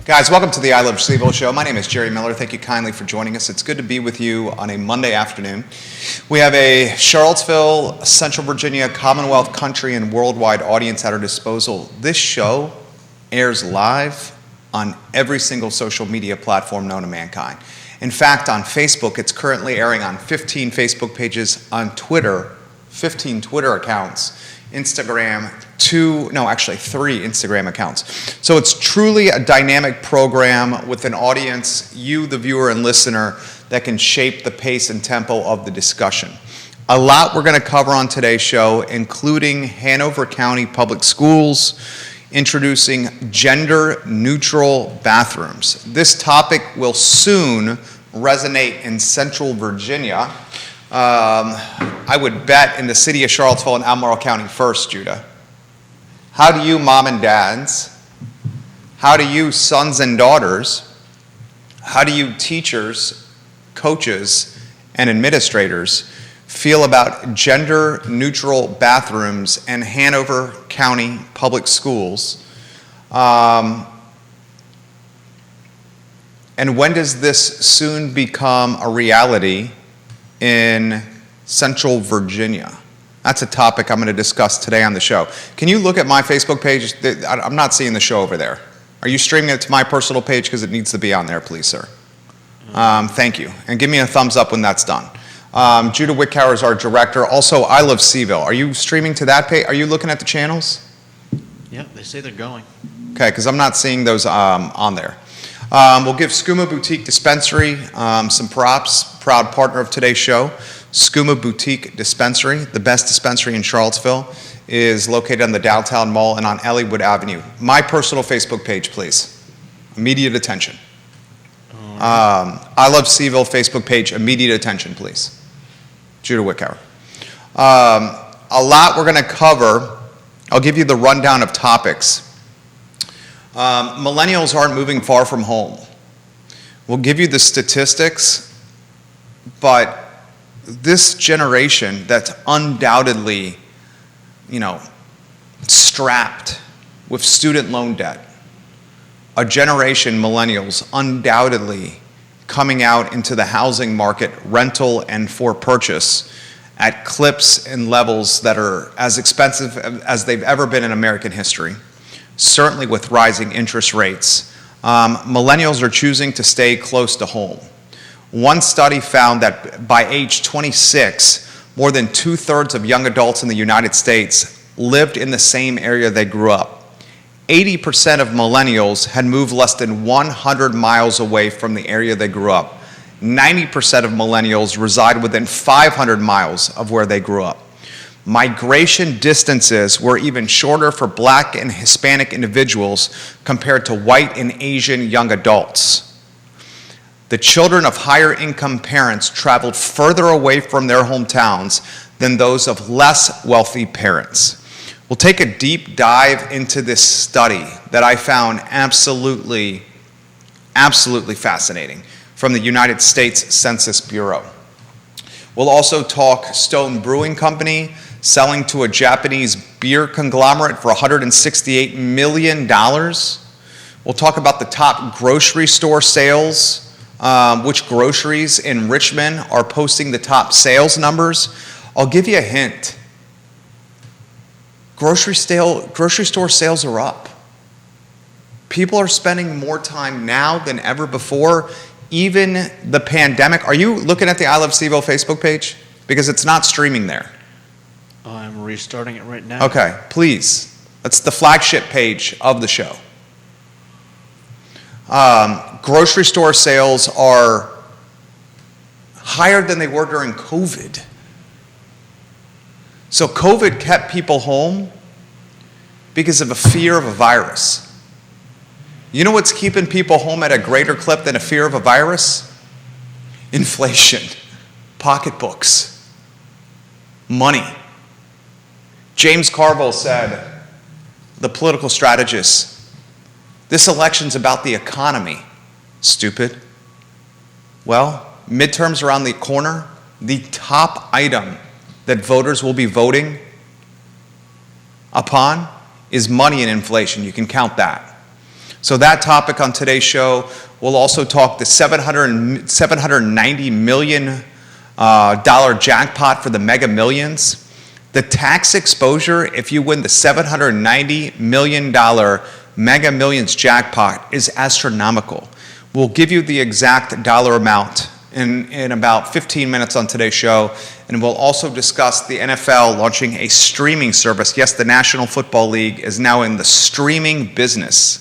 Guys, welcome to the I Love CVille Show. My name is Jerry Miller. Thank you kindly for joining us. It's good to be with you on a Monday afternoon. We have a Charlottesville, Central Virginia, Commonwealth, country, and worldwide audience at our disposal. This show airs live on every single social media platform known to mankind. In fact, on Facebook, it's currently airing on 15 Facebook pages, on Twitter, 15 Twitter accounts, Instagram, 3 Instagram accounts. So it's truly a dynamic program with an audience, you, the viewer and listener, that can shape the pace and tempo of the discussion. A lot we're going to cover on today's show, including Hanover County Public Schools, introducing gender-neutral bathrooms. This topic will soon resonate in Central Virginia. I would bet in the city of Charlottesville and Albemarle County first, Judah. How do you mom and dads, how do you sons and daughters, how do you teachers, coaches, and administrators feel about gender-neutral bathrooms and Hanover County Public Schools? And when does this soon become a reality in Central Virginia? That's a topic I'm going to discuss today on the show. Can you look at my Facebook page? I'm not seeing the show over there. Are you streaming it to my personal page? Because it needs to be on there, please, sir. Thank you. And give me a thumbs up when that's done. Judah Wickower is our director. Also, I Love CVille. Are you streaming to that page? Are you looking at the channels? Yeah, they say they're going. Okay, because I'm not seeing those on there. We'll give Skooma Boutique Dispensary some props. Proud partner of today's show. Skooma Boutique Dispensary, the best dispensary in Charlottesville, is located on the downtown mall and on Ellwood Avenue. My personal Facebook page, please. Immediate attention. I Love CVille Facebook page. Immediate attention, please. Judah Wickower. A lot we're going to cover. I'll give you the rundown of topics. Millennials aren't moving far from home. We'll give you the statistics, but this generation that's undoubtedly, strapped with student loan debt, a generation, millennials, undoubtedly coming out into the housing market, rental and for purchase, at clips and levels that are as expensive as they've ever been in American history, certainly with rising interest rates. Millennials are choosing to stay close to home. One study found that by age 26, more than 2/3 of young adults in the United States lived in the same area they grew up. 80% of millennials had moved less than 100 miles away from the area they grew up. 90% of millennials reside within 500 miles of where they grew up. Migration distances were even shorter for Black and Hispanic individuals compared to white and Asian young adults. The children of higher income parents traveled further away from their hometowns than those of less wealthy parents. We'll take a deep dive into this study that I found absolutely fascinating from the United States Census Bureau. We'll also talk Stone Brewing Company selling to a Japanese beer conglomerate for $168 million. We'll talk about the top grocery store sales, which groceries in Richmond are posting the top sales numbers. I'll give you a hint. Grocery store sales are up. People are spending more time now than ever before, even the pandemic. Are you looking at the I Love CVille Facebook page? Because it's not streaming there. I'm restarting it right now. Okay, please. That's the flagship page of the show. Grocery store sales are higher than they were during COVID. So COVID kept people home because of a fear of a virus. You know what's keeping people home at a greater clip than a fear of a virus? Inflation, pocketbooks, money. James Carville said, the political strategist, this election's about the economy, stupid. Well, midterms around the corner. The top item that voters will be voting upon is money and inflation. You can count that. So that topic on today's show. We'll also talk the $790 million jackpot for the Mega Millions. The tax exposure, if you win the $790 million Mega Millions jackpot, is astronomical. We'll give you the exact dollar amount in about 15 minutes on today's show, and we'll also discuss the NFL launching a streaming service. Yes, the National Football League is now in the streaming business,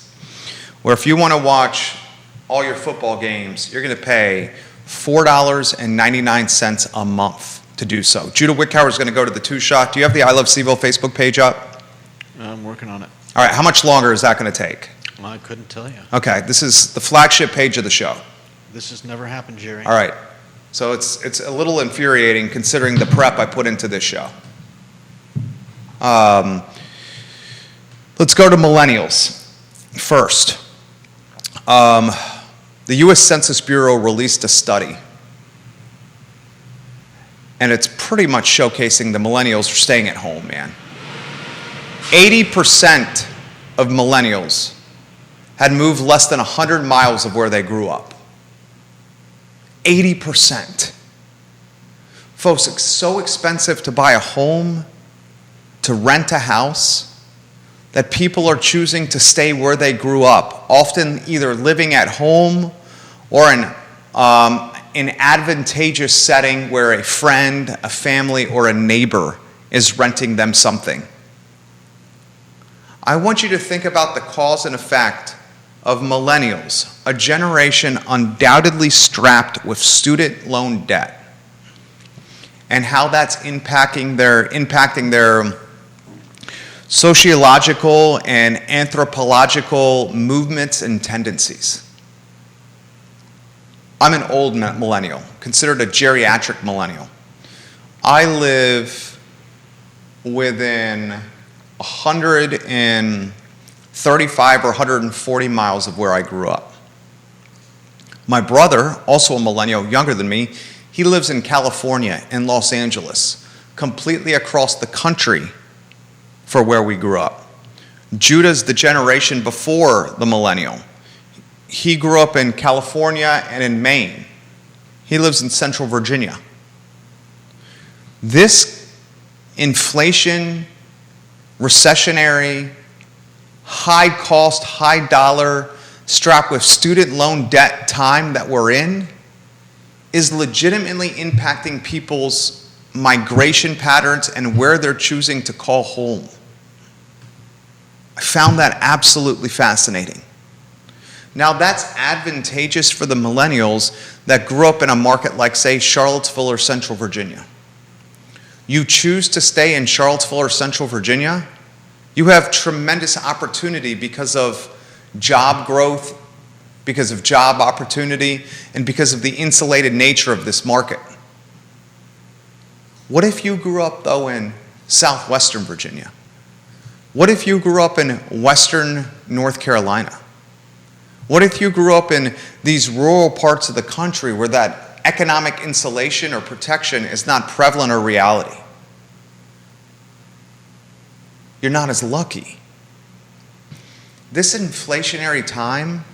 where if you want to watch all your football games, you're going to pay $4.99 a month to do so. Judah Wickhauer is going to go to the two-shot. Do you have the I Love CVille Facebook page up? I'm working on it. All right, how much longer is that going to take? Well, I couldn't tell you. Okay, this is the flagship page of the show. This has never happened, Jerry. All right, so it's a little infuriating considering the prep I put into this show. Let's go to millennials first. The U.S. Census Bureau released a study, and it's pretty much showcasing the millennials are staying at home, man. 80% of millennials had moved less than 100 miles of where they grew up. 80%. Folks, it's so expensive to buy a home, to rent a house, that people are choosing to stay where they grew up, often either living at home or in an advantageous setting where a friend, a family, or a neighbor is renting them something. I want you to think about the cause and effect of millennials, a generation undoubtedly strapped with student loan debt, and how that's impacting their sociological and anthropological movements and tendencies. I'm an old millennial, considered a geriatric millennial. I live within 135 or 140 miles of where I grew up. My brother, also a millennial, younger than me, he lives in California, in Los Angeles, completely across the country for where we grew up. Judah's the generation before the millennial. He grew up in California and in Maine. He lives in Central Virginia. This inflation, recessionary, high cost, high dollar, strapped with student loan debt time that we're in is legitimately impacting people's migration patterns and where they're choosing to call home. I found that absolutely fascinating. Now, that's advantageous for the millennials that grew up in a market like, say, Charlottesville or Central Virginia. You choose to stay in Charlottesville or Central Virginia, you have tremendous opportunity because of job growth, because of job opportunity, and because of the insulated nature of this market. What if you grew up, though, in southwestern Virginia? What if you grew up in western North Carolina? What if you grew up in these rural parts of the country where that economic insulation or protection is not prevalent or reality? You're not as lucky. This inflationary time,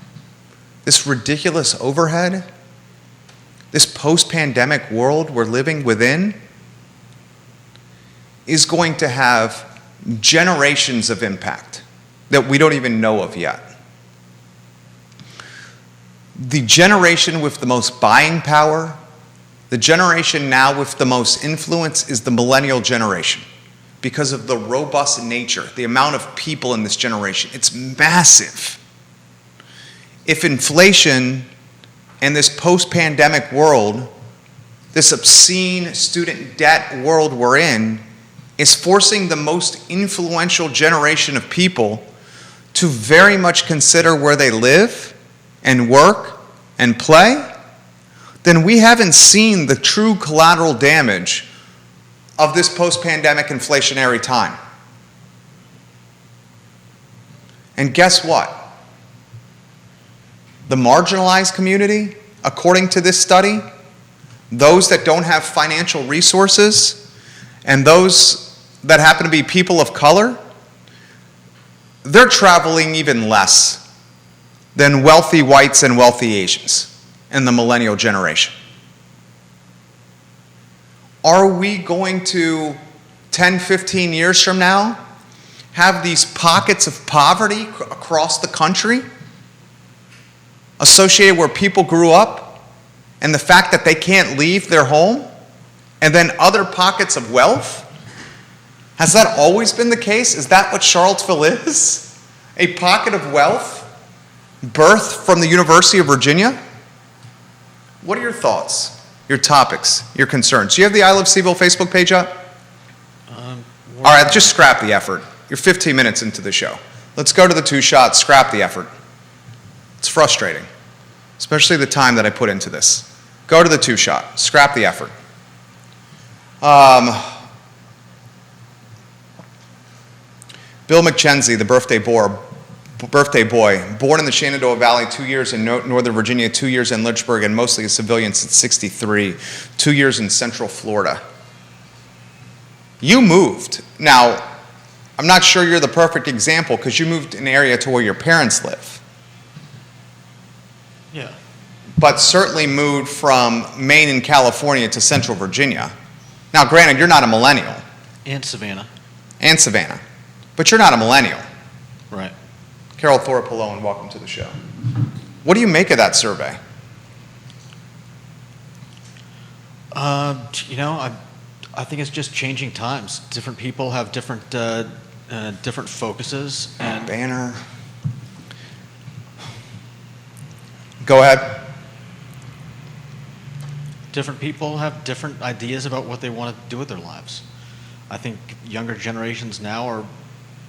this ridiculous overhead, this post-pandemic world we're living within is going to have generations of impact that we don't even know of yet. The generation with the most buying power, the generation now with the most influence is the millennial generation because of the robust nature, the amount of people in this generation. It's massive. If inflation and this post-pandemic world, this obscene student debt world we're in, is forcing the most influential generation of people to very much consider where they live and work and play, then we haven't seen the true collateral damage of this post-pandemic inflationary time. And guess what? The marginalized community, according to this study, those that don't have financial resources and those that happen to be people of color, they're traveling even less than wealthy whites and wealthy Asians in the millennial generation. Are we going to, 10, 15 years from now, have these pockets of poverty across the country associated where people grew up and the fact that they can't leave their home, and then other pockets of wealth? Has that always been the case? Is that what Charlottesville is? A pocket of wealth birthed from the University of Virginia? What are your thoughts, your topics, your concerns? Do you have the I Love CVille Facebook page up? All right, just scrap the effort. You're 15 minutes into the show. Let's go to the two shots, scrap the effort. It's frustrating, especially the time that I put into this. Go to the two shot, scrap the effort. Bill McKenzie, the birthday boy, born in the Shenandoah Valley, 2 years in Northern Virginia, 2 years in Lynchburg, and mostly a civilian since '63, 2 years in Central Florida. You moved. Now, I'm not sure you're the perfect example because you moved in an area to where your parents live. Yeah. But certainly moved from Maine and California to Central Virginia. Now, granted, you're not a millennial. And Savannah. And Savannah. But you're not a millennial. Right. Carol Thorpe-Pallone, welcome to the show. What do you make of that survey? I think it's just changing times. Different people have different focuses. And Banner. Go ahead. different people have different ideas about what they want to do with their lives. I think younger generations now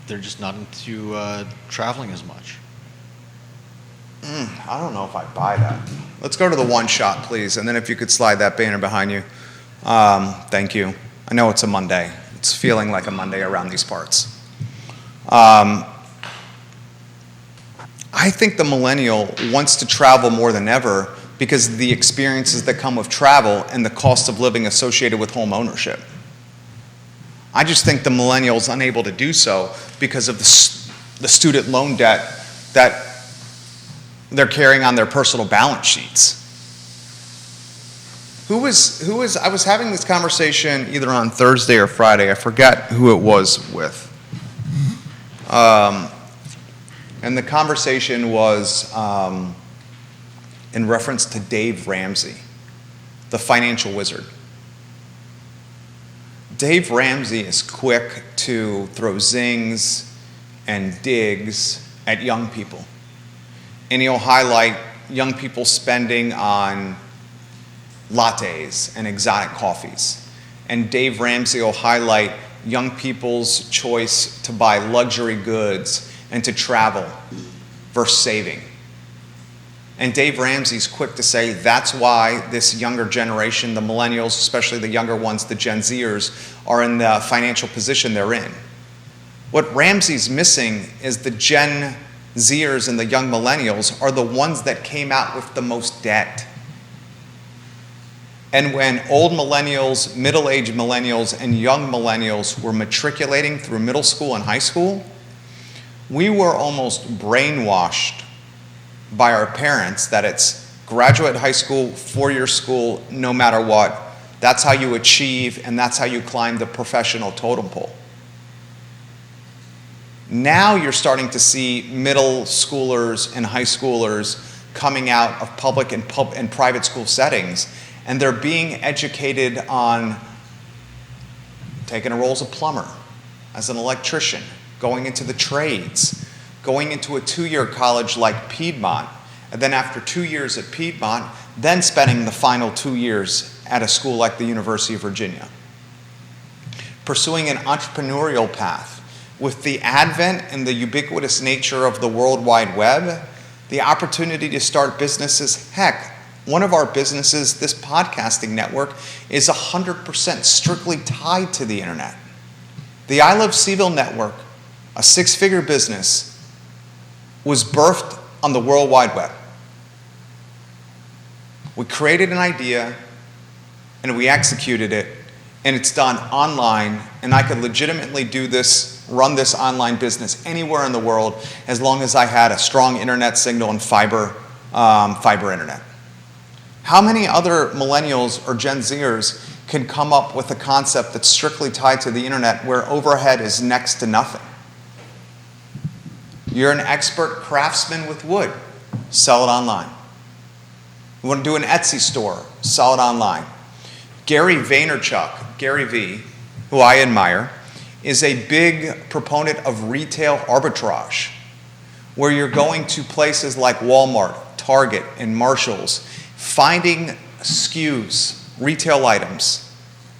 they're just not into traveling as much. I don't know if I buy that. Let's go to the one shot, please, and then if you could slide that banner behind you. Thank you. I know it's a Monday. It's feeling like a Monday around these parts. I think the millennial wants to travel more than ever because of the experiences that come with travel and the cost of living associated with home ownership. I just think the millennial's unable to do so because of the student loan debt that they're carrying on their personal balance sheets. I was having this conversation either on Thursday or Friday, I forget who it was with. And the conversation was in reference to Dave Ramsey, the financial wizard. Dave Ramsey is quick to throw zings and digs at young people. And he'll highlight young people spending on lattes and exotic coffees. And Dave Ramsey will highlight young people's choice to buy luxury goods and to travel versus saving. And Dave Ramsey's quick to say that's why this younger generation, the millennials, especially the younger ones, the Gen Zers, are in the financial position they're in. What Ramsey's missing is the Gen Zers and the young millennials are the ones that came out with the most debt. And when old millennials, middle-aged millennials, and young millennials were matriculating through middle school and high school, we were almost brainwashed by our parents that it's graduate high school, four-year school, no matter what. That's how you achieve, and that's how you climb the professional totem pole. Now you're starting to see middle schoolers and high schoolers coming out of public and private school settings, and they're being educated on taking a role as a plumber, as an electrician, going into the trades, going into a two-year college like Piedmont, and then after 2 years at Piedmont, then spending the final 2 years at a school like the University of Virginia. Pursuing an entrepreneurial path. With the advent and the ubiquitous nature of the World Wide Web, the opportunity to start businesses, heck, one of our businesses, this podcasting network, is 100% strictly tied to the internet. The I Love CVille Network, a six-figure business, was birthed on the World Wide Web. We created an idea and we executed it, and it's done online, and I could legitimately do this run this online business anywhere in the world as long as I had a strong internet signal and fiber internet. How many other millennials or Gen Zers can come up with a concept that's strictly tied to the internet where overhead is next to nothing? You're an expert craftsman with wood, sell it online. You want to do an Etsy store, sell it online. Gary Vaynerchuk, Gary V, who I admire, is a big proponent of retail arbitrage, where you're going to places like Walmart, Target, and Marshall's, finding SKUs, retail items,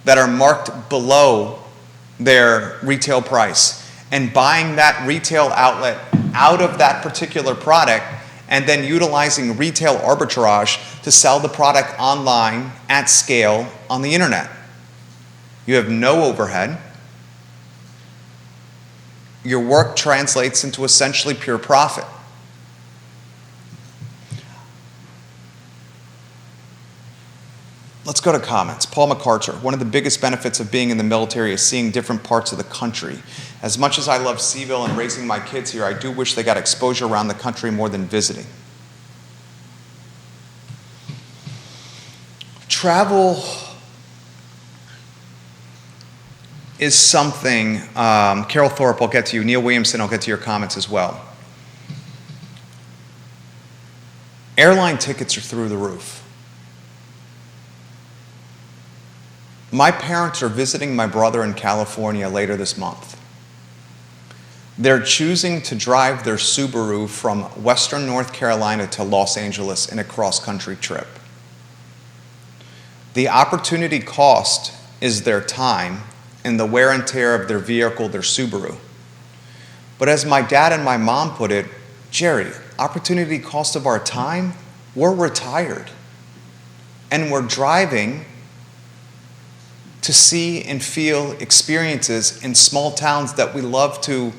that are marked below their retail price, and buying that retail outlet out of that particular product, and then utilizing retail arbitrage to sell the product online at scale on the internet. You have no overhead. Your work translates into essentially pure profit. Let's go to comments. Paul McCarter, one of the biggest benefits of being in the military is seeing different parts of the country. As much as I love CVille and raising my kids here, I do wish they got exposure around the country more than visiting. Travel is something, Carol Thorpe, I'll get to you. Neil Williamson, I'll get to your comments as well. Airline tickets are through the roof. My parents are visiting my brother in California later this month. They're choosing to drive their Subaru from Western North Carolina to Los Angeles in a cross-country trip. The opportunity cost is their time and the wear and tear of their vehicle, their Subaru. But as my dad and my mom put it, Jerry, opportunity cost of our time, we're retired. And we're driving to see and feel experiences in small towns that we love to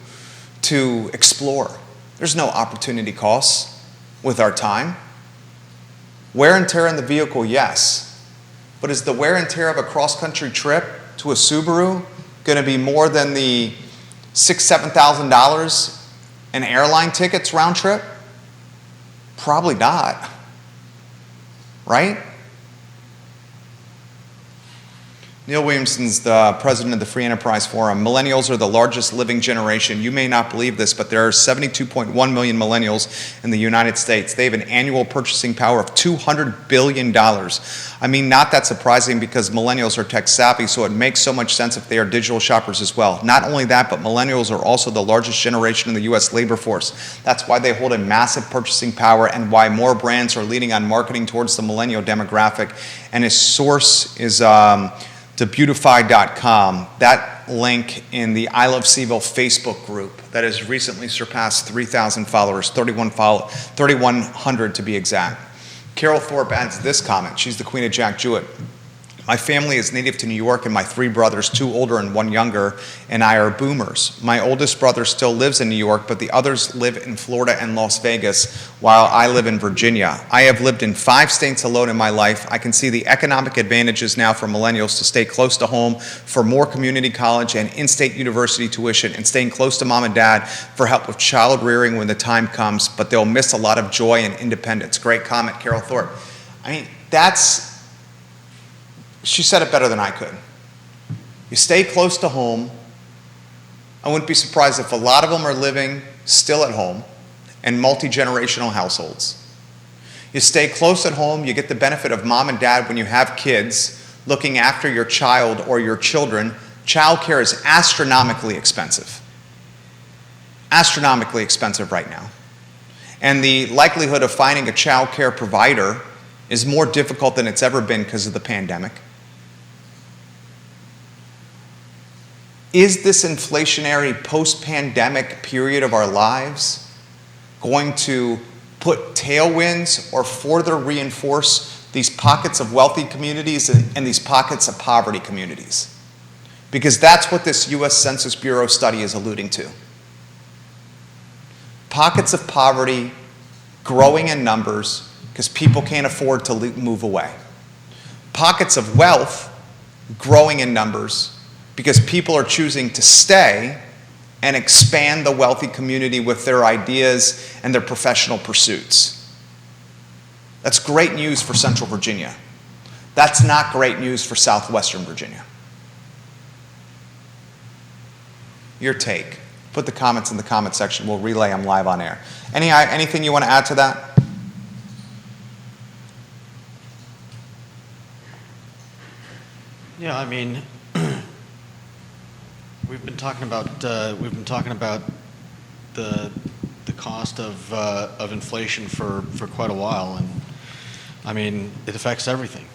explore. There's no opportunity costs with our time. Wear and tear in the vehicle, yes. But is the wear and tear of a cross-country trip to a Subaru going to be more than the $6,000, $7,000 in airline tickets round trip? Probably not. Right? Neil Williamson's the president of the Free Enterprise Forum. Millennials are the largest living generation. You may not believe this, but there are 72.1 million millennials in the United States. They have an annual purchasing power of $200 billion. I mean, not that surprising because millennials are tech savvy, so it makes so much sense if they are digital shoppers as well. Not only that, but millennials are also the largest generation in the U.S. labor force. That's why they hold a massive purchasing power and why more brands are leading on marketing towards the millennial demographic. And his source is to beautify.com. That link in the I Love CVille Facebook group that has recently surpassed 3,000 followers, 3,100 to be exact. Carol Thorpe adds this comment. She's the queen of Jack Jewett. My family is native to New York, and my three brothers, 2 older and 1 younger, and I are boomers. My oldest brother still lives in New York, but the others live in Florida and Las Vegas, while I live in Virginia. I have lived in 5 states alone in my life. I can see the economic advantages now for millennials to stay close to home for more community college and in-state university tuition, and staying close to mom and dad for help with child rearing when the time comes, but they'll miss a lot of joy and independence. Great comment, Carol Thorpe. I mean, she said it better than I could. You stay close to home. I wouldn't be surprised if a lot of them are living still at home in multi-generational households. You stay close at home, you get the benefit of mom and dad when you have kids, looking after your child or your children. Childcare is astronomically expensive. Astronomically expensive right now. And the likelihood of finding a childcare provider is more difficult than it's ever been because of the pandemic. Is this inflationary post-pandemic period of our lives going to put tailwinds or further reinforce these pockets of wealthy communities and these pockets of poverty communities? Because that's what this U.S. Census Bureau study is alluding to. Pockets of poverty growing in numbers because people can't afford to move away. Pockets of wealth growing in numbers because people are choosing to stay and expand the wealthy community with their ideas and their professional pursuits. That's great news for Central Virginia. That's not great news for Southwestern Virginia. Your take. Put the comments in the comment section. We'll relay them live on air. Anything you want to add to that? Yeah, I mean, we've been talking about the cost of inflation for quite a while, and I mean, it affects everything.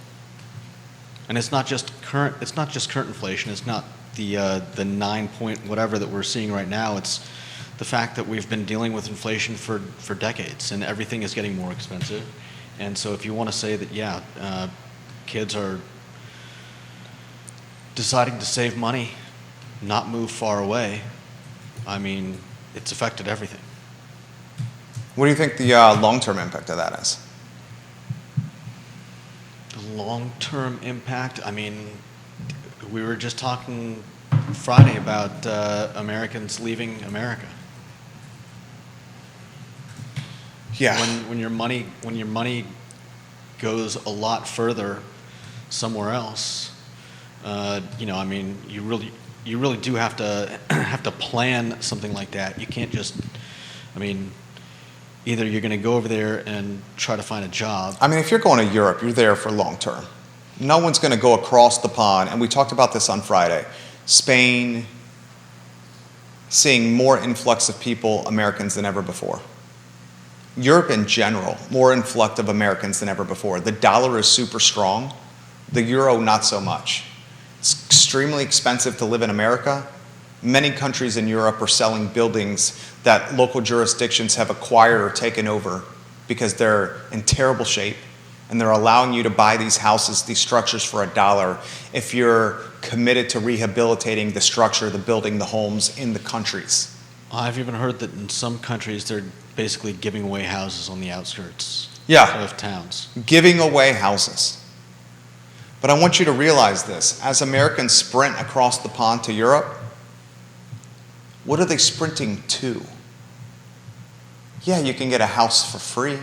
And it's not just current inflation. It's not the 9 point whatever that we're seeing right now. It's the fact that we've been dealing with inflation for decades, and everything is getting more expensive. And so if you want to say that, kids are deciding to save money, not move far away, I mean, it's affected everything. What do you think the long-term impact of that is? The long-term impact, I mean, we were just talking Friday about Americans leaving America. Yeah. When your money goes a lot further somewhere else, I mean, you really do have to plan something like that. You can't just, I mean, either you're going to go over there and try to find a job. I mean, if you're going to Europe, you're there for long term. No one's going to go across the pond, and we talked about this on Friday. Spain, seeing more influx of people, Americans, than ever before. Europe in general, more influx of Americans than ever before. The dollar is super strong. The euro, not so much. It's extremely expensive to live in America. Many countries in Europe are selling buildings that local jurisdictions have acquired or taken over because they're in terrible shape, and they're allowing you to buy these houses, these structures for $1 if you're committed to rehabilitating the structure, the building, the homes in the countries. I've even heard that in some countries they're basically giving away houses on the outskirts of towns. Giving away houses. But I want you to realize this. As Americans sprint across the pond to Europe, what are they sprinting to? Yeah, you can get a house for free.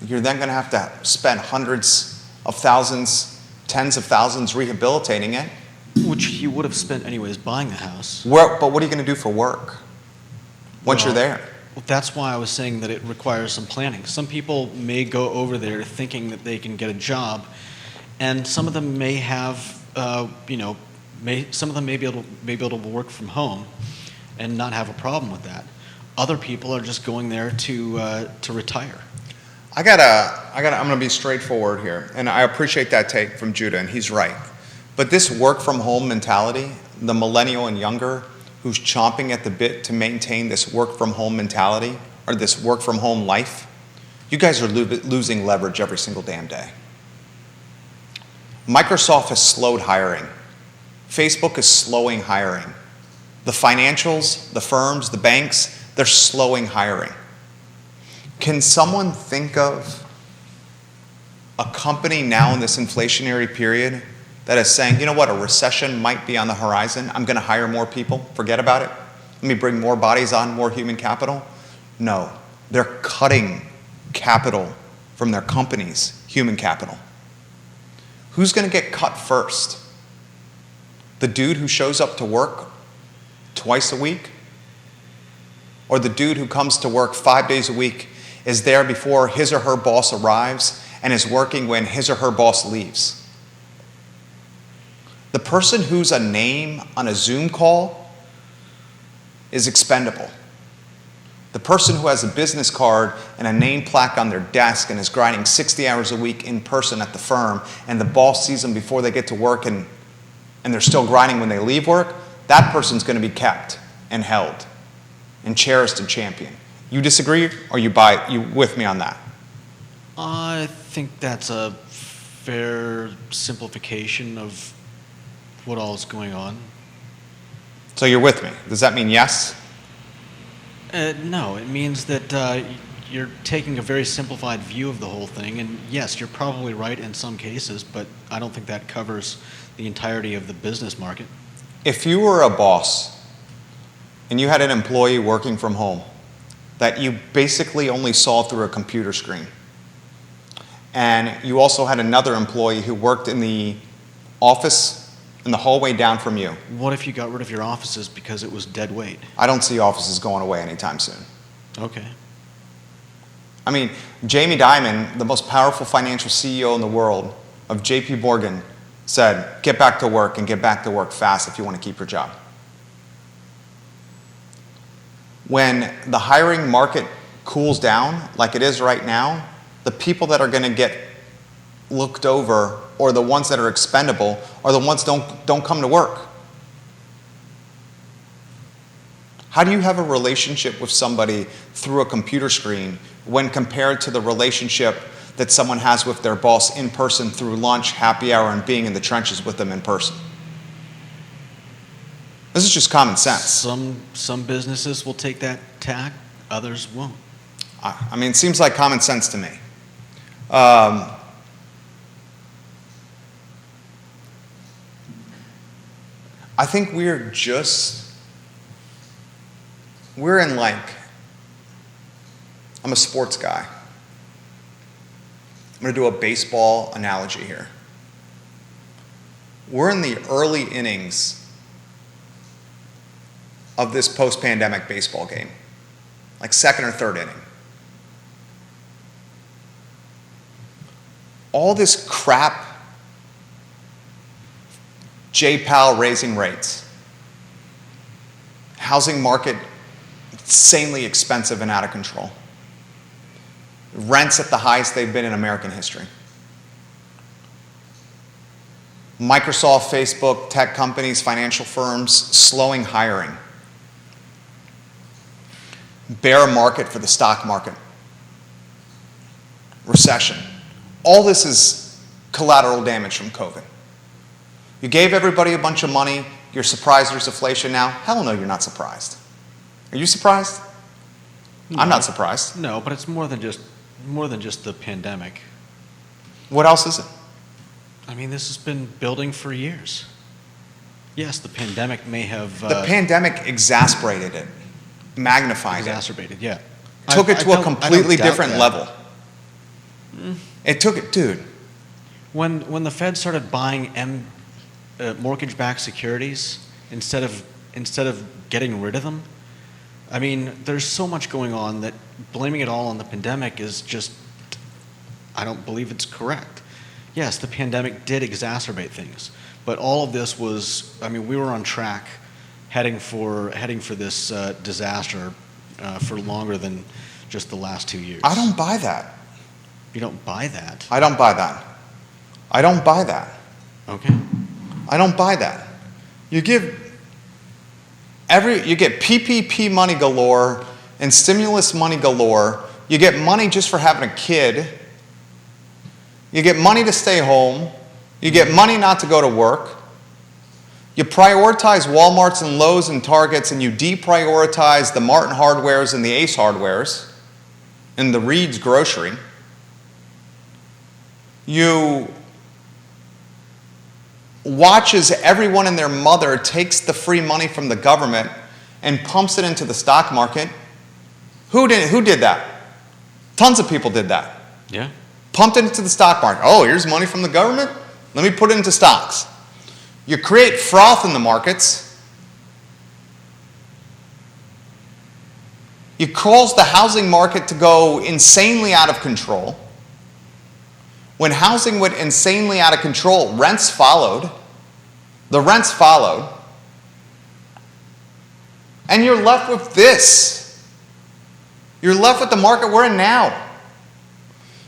You're then going to have to spend hundreds of thousands, tens of thousands rehabilitating it. Which you would have spent anyways buying the house. But what are you going to do for work once you're there? Well, that's why I was saying that it requires some planning. Some people may go over there thinking that they can get a job, and some of them may have, some of them may be able to work from home and not have a problem with that. Other people are just going there to retire. I'm going to be straightforward here, and I appreciate that take from Judah, and he's right. But this work from home mentality, the millennial and younger who's chomping at the bit to maintain this work from home mentality or this work from home life, you guys are losing leverage every single damn day. Microsoft has slowed hiring. Facebook is slowing hiring. The financials, the firms, the banks, they're slowing hiring. Can someone think of a company now in this inflationary period that is saying, you know what, a recession might be on the horizon, I'm going to hire more people, forget about it, let me bring more bodies on, more human capital? No, they're cutting capital from their companies, human capital. Who's going to get cut first? The dude who shows up to work twice a week? Or the dude who comes to work 5 days a week, is there before his or her boss arrives, and is working when his or her boss leaves? The person who's a name on a Zoom call is expendable. The person who has a business card and a name plaque on their desk and is grinding 60 hours a week in person at the firm, and the boss sees them before they get to work and they're still grinding when they leave work, that person's going to be kept and held and cherished and championed. You disagree, or you with me on that? I think that's a fair simplification of what all is going on. So you're with me. Does that mean yes? No, it means that you're taking a very simplified view of the whole thing, and yes, you're probably right in some cases, but I don't think that covers the entirety of the business market. If you were a boss and you had an employee working from home that you basically only saw through a computer screen, and you also had another employee who worked in the office in the hallway down from you. What if you got rid of your offices because it was dead weight? I don't see offices going away anytime soon. Okay. I mean, Jamie Dimon, the most powerful financial CEO in the world of JP Morgan, said, get back to work and get back to work fast if you want to keep your job. When the hiring market cools down like it is right now, the people that are going to get looked over, or the ones that are expendable, are the ones that don't come to work. How do you have a relationship with somebody through a computer screen when compared to the relationship that someone has with their boss in person through lunch, happy hour, and being in the trenches with them in person? This is just common sense. Some businesses will take that tack, others won't. I mean, it seems like common sense to me. I think we're in like, I'm a sports guy. I'm going to do a baseball analogy here. We're in the early innings of this post-pandemic baseball game, like second or third inning. All this crap, J-Powell raising rates, housing market insanely expensive and out of control, rents at the highest they've been in American history, Microsoft, Facebook, tech companies, financial firms slowing hiring, bear market for the stock market, recession. All this is collateral damage from COVID. You gave everybody a bunch of money. You're surprised there's inflation now? Hell no, you're not surprised. Are you surprised? No. I'm not surprised. No, but it's more than just the pandemic. What else is it? I mean, this has been building for years. Yes, the pandemic may have... The pandemic exasperated it, magnified exacerbated, yeah. Took it to a completely different level. It took it, dude. When the Fed started buying mortgage-backed securities instead of getting rid of them, I mean, there's so much going on that blaming it all on the pandemic is just, I don't believe it's correct. Yes, the pandemic did exacerbate things, but all of this was, I mean, we were on track heading for this disaster for longer than just the last 2 years. I don't buy that. You don't buy that? I don't buy that. I don't buy that. Okay. I don't buy that. You get PPP money galore and stimulus money galore. You get money just for having a kid. You get money to stay home. You get money not to go to work. You prioritize Walmarts and Lowe's and Targets, and you deprioritize the Martin Hardwares and the Ace Hardwares and the Reed's Grocery. You watch as everyone and their mother takes the free money from the government and pumps it into the stock market. Who did that? Tons of people did that. Yeah. Pumped it into the stock market. Oh, here's money from the government. Let me put it into stocks. You create froth in the markets. You cause the housing market to go insanely out of control. When housing went insanely out of control, rents followed. The rents followed. And you're left with this. You're left with the market we're in now.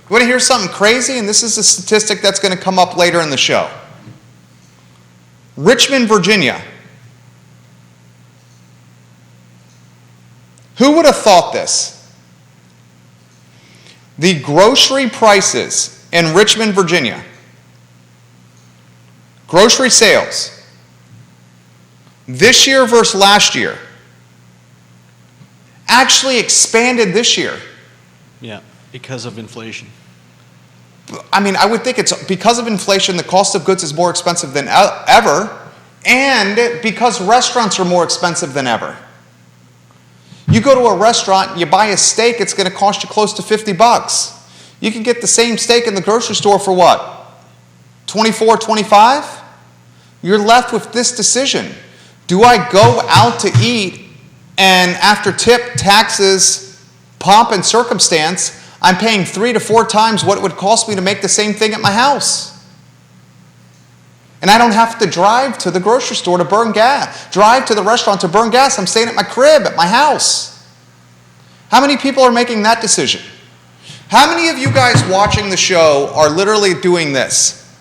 You want to hear something crazy? And this is a statistic that's going to come up later in the show. Richmond, Virginia. Who would have thought this? The grocery prices in Richmond, Virginia, grocery sales, this year versus last year, actually expanded this year. Yeah, because of inflation. I mean, I would think it's because of inflation, the cost of goods is more expensive than ever, and because restaurants are more expensive than ever. You go to a restaurant, you buy a steak, it's going to cost you close to $50. You can get the same steak in the grocery store for what? $24, $25? You're left with this decision. Do I go out to eat and after tip, taxes, pomp, and circumstance, I'm paying 3 to 4 times what it would cost me to make the same thing at my house? And I don't have to drive to the grocery store to burn gas, drive to the restaurant to burn gas. I'm staying at my crib, at my house. How many people are making that decision? How many of you guys watching the show are literally doing this?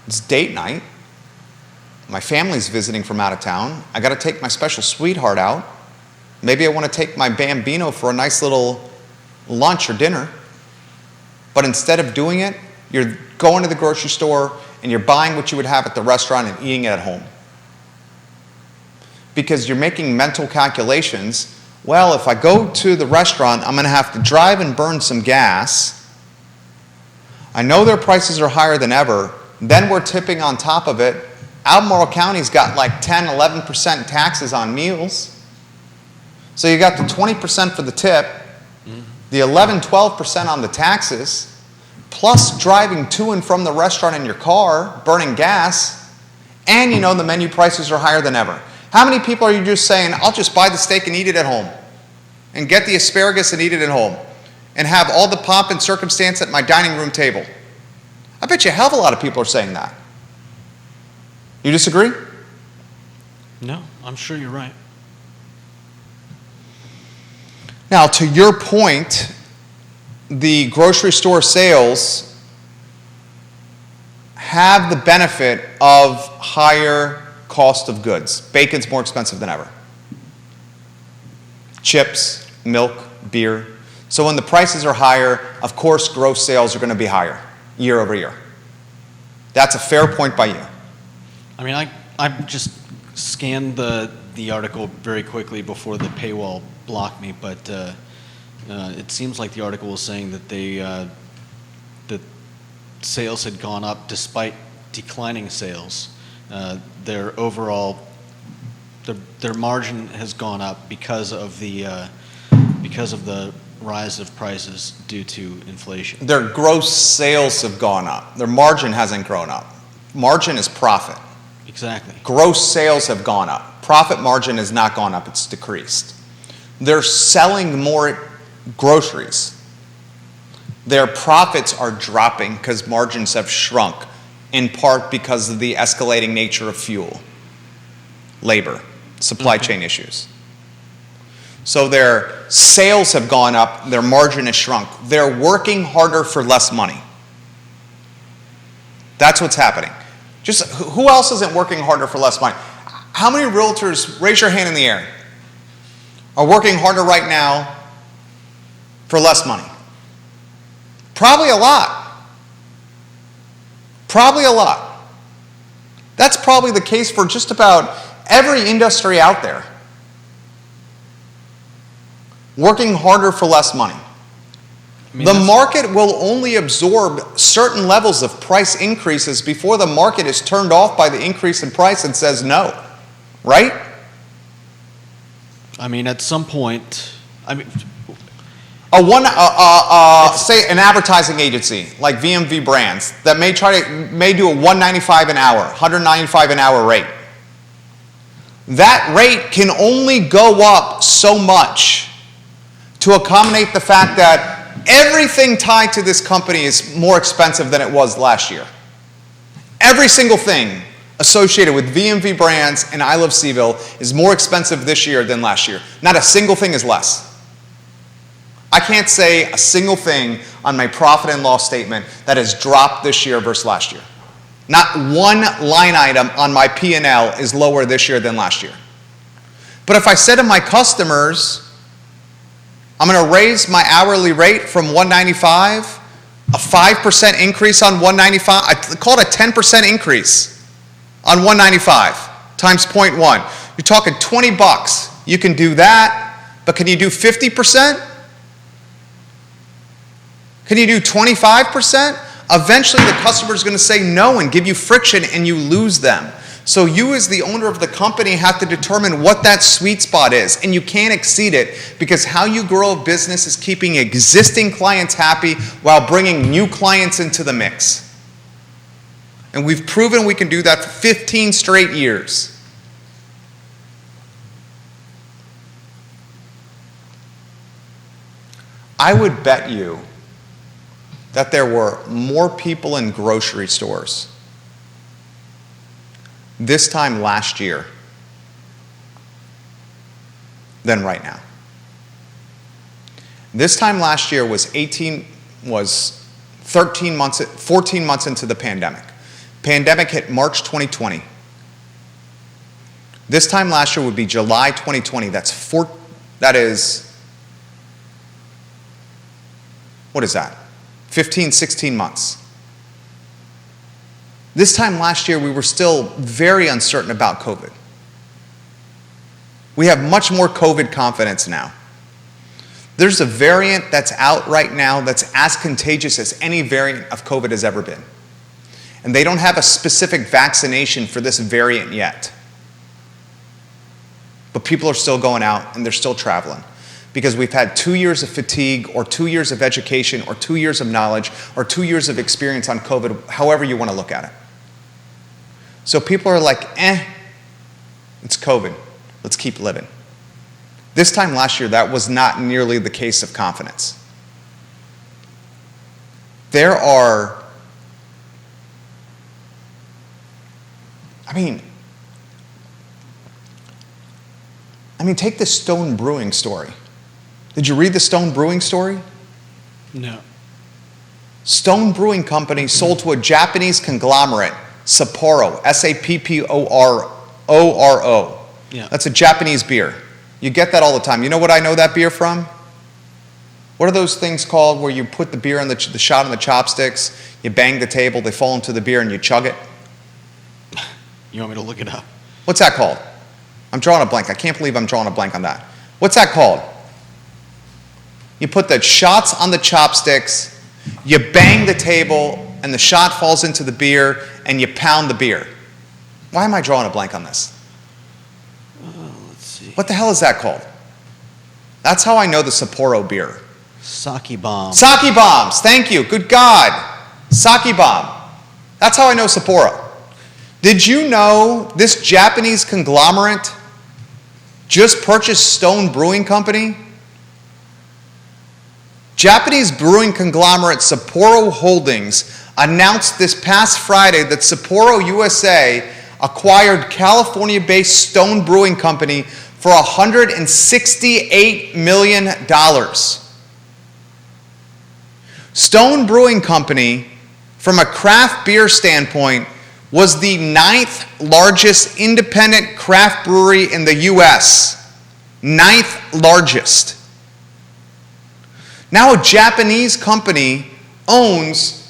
It's date night. My family's visiting from out of town. I got to take my special sweetheart out. Maybe I want to take my bambino for a nice little lunch or dinner. But instead of doing it, you're going to the grocery store and you're buying what you would have at the restaurant and eating it at home. Because you're making mental calculations. Well, if I go to the restaurant, I'm going to have to drive and burn some gas. I know their prices are higher than ever. Then we're tipping on top of it. Albemarle County's got like 10, 11% taxes on meals. So you got the 20% for the tip, the 11, 12% on the taxes, plus driving to and from the restaurant in your car, burning gas, and you know the menu prices are higher than ever. How many people are you just saying, I'll just buy the steak and eat it at home, and get the asparagus and eat it at home, and have all the pomp and circumstance at my dining room table? I bet you a hell of a lot of people are saying that. You disagree? No, I'm sure you're right. Now, to your point, the grocery store sales have the benefit of higher cost of goods. Bacon's more expensive than ever. Chips, milk, beer. So when the prices are higher, of course, gross sales are going to be higher year over year. That's a fair point by you. I mean, I just scanned the article very quickly before the paywall blocked me, but it seems like the article was saying that that sales had gone up despite declining sales. Their overall, their margin has gone up because of the rise of prices due to inflation. Their gross sales have gone up. Their margin hasn't grown up. Margin is profit. Exactly. Gross sales have gone up. Profit margin has not gone up, it's decreased. They're selling more groceries. Their profits are dropping because margins have shrunk, in part because of the escalating nature of fuel, labor, supply chain issues. So their sales have gone up, their margin has shrunk. They're working harder for less money. That's what's happening. Just who else isn't working harder for less money? How many realtors, raise your hand in the air, are working harder right now for less money? Probably a lot. Probably a lot. That's probably the case for just about every industry out there. Working harder for less money. The market will only absorb certain levels of price increases before the market is turned off by the increase in price and says no. Right? I mean, at some point, I mean, say an advertising agency like VMV Brands that may do a $195 an hour, $195 an hour rate. That rate can only go up so much to accommodate the fact that everything tied to this company is more expensive than it was last year. Every single thing associated with VMV Brands and I Love CVille is more expensive this year than last year. Not a single thing is less. I can't say a single thing on my profit and loss statement that has dropped this year versus last year. Not one line item on my P&L is lower this year than last year. But if I said to my customers, I'm going to raise my hourly rate from $195, a 5% increase on $195, I call it a 10% increase on $195 times 0.1. You're talking $20. You can do that, but can you do 50%? Can you do 25%? Eventually the customer is going to say no and give you friction and you lose them. So you as the owner of the company have to determine what that sweet spot is, and you can't exceed it, because how you grow a business is keeping existing clients happy while bringing new clients into the mix. And we've proven we can do that for 15 straight years. I would bet you that there were more people in grocery stores this time last year than right now. This time last year was 14 months into the pandemic. Pandemic hit March 2020. This time last year would be July 2020. That is, what is that? 15, 16 months. This time last year, we were still very uncertain about COVID. We have much more COVID confidence now. There's a variant that's out right now that's as contagious as any variant of COVID has ever been. And they don't have a specific vaccination for this variant yet. But people are still going out and they're still traveling, because we've had 2 years of fatigue, or 2 years of education, or 2 years of knowledge, or 2 years of experience on COVID, however you want to look at it. So people are like, it's COVID. Let's keep living. This time last year, that was not nearly the case of confidence. There are, take the Stone Brewing story. Did you read the Stone Brewing story? No. Stone Brewing Company sold to a Japanese conglomerate, Sapporo, Sapporo. Yeah. That's a Japanese beer. You get that all the time. You know what I know that beer from? What are those things called where you put the beer on the shot on the chopsticks, you bang the table, they fall into the beer, and you chug it? You want me to look it up? What's that called? I'm drawing a blank. I can't believe I'm drawing a blank on that. What's that called? You put the shots on the chopsticks, you bang the table, and the shot falls into the beer, and you pound the beer. Why am I drawing a blank on this? Let's see. What the hell is that called? That's how I know the Sapporo beer. Sake bomb. Sake bombs. Thank you. Good God. Sake bomb. That's how I know Sapporo. Did you know this Japanese conglomerate just purchased Stone Brewing Company? Japanese brewing conglomerate Sapporo Holdings announced this past Friday that Sapporo USA acquired California-based Stone Brewing Company for $168 million. Stone Brewing Company, from a craft beer standpoint, was the 9th largest independent craft brewery in the U.S. 9th largest. Now a Japanese company owns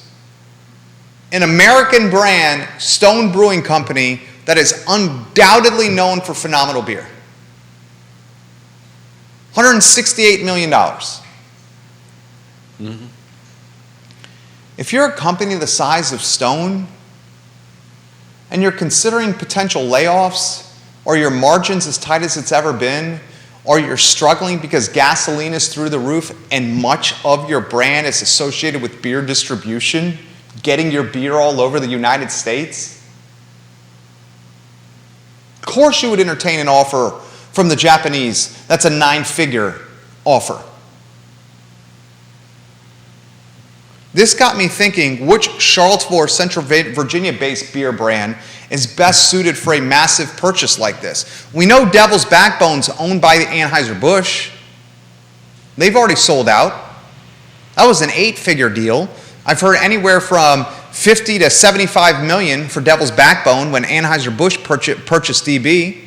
an American brand, Stone Brewing Company, that is undoubtedly known for phenomenal beer. $168 million. Mm-hmm. If you're a company the size of Stone, and you're considering potential layoffs, or your margins as tight as it's ever been, or you're struggling because gasoline is through the roof and much of your brand is associated with beer distribution, getting your beer all over the United States, of course you would entertain an offer from the Japanese that's a 9-figure offer. This got me thinking, which Charlottesville or Central Virginia-based beer brand is best suited for a massive purchase like this? We know Devil's Backbone's owned by the Anheuser-Busch. They've already sold out. That was an 8-figure deal. I've heard anywhere from 50 to 75 million for Devil's Backbone when Anheuser-Busch purchased DB.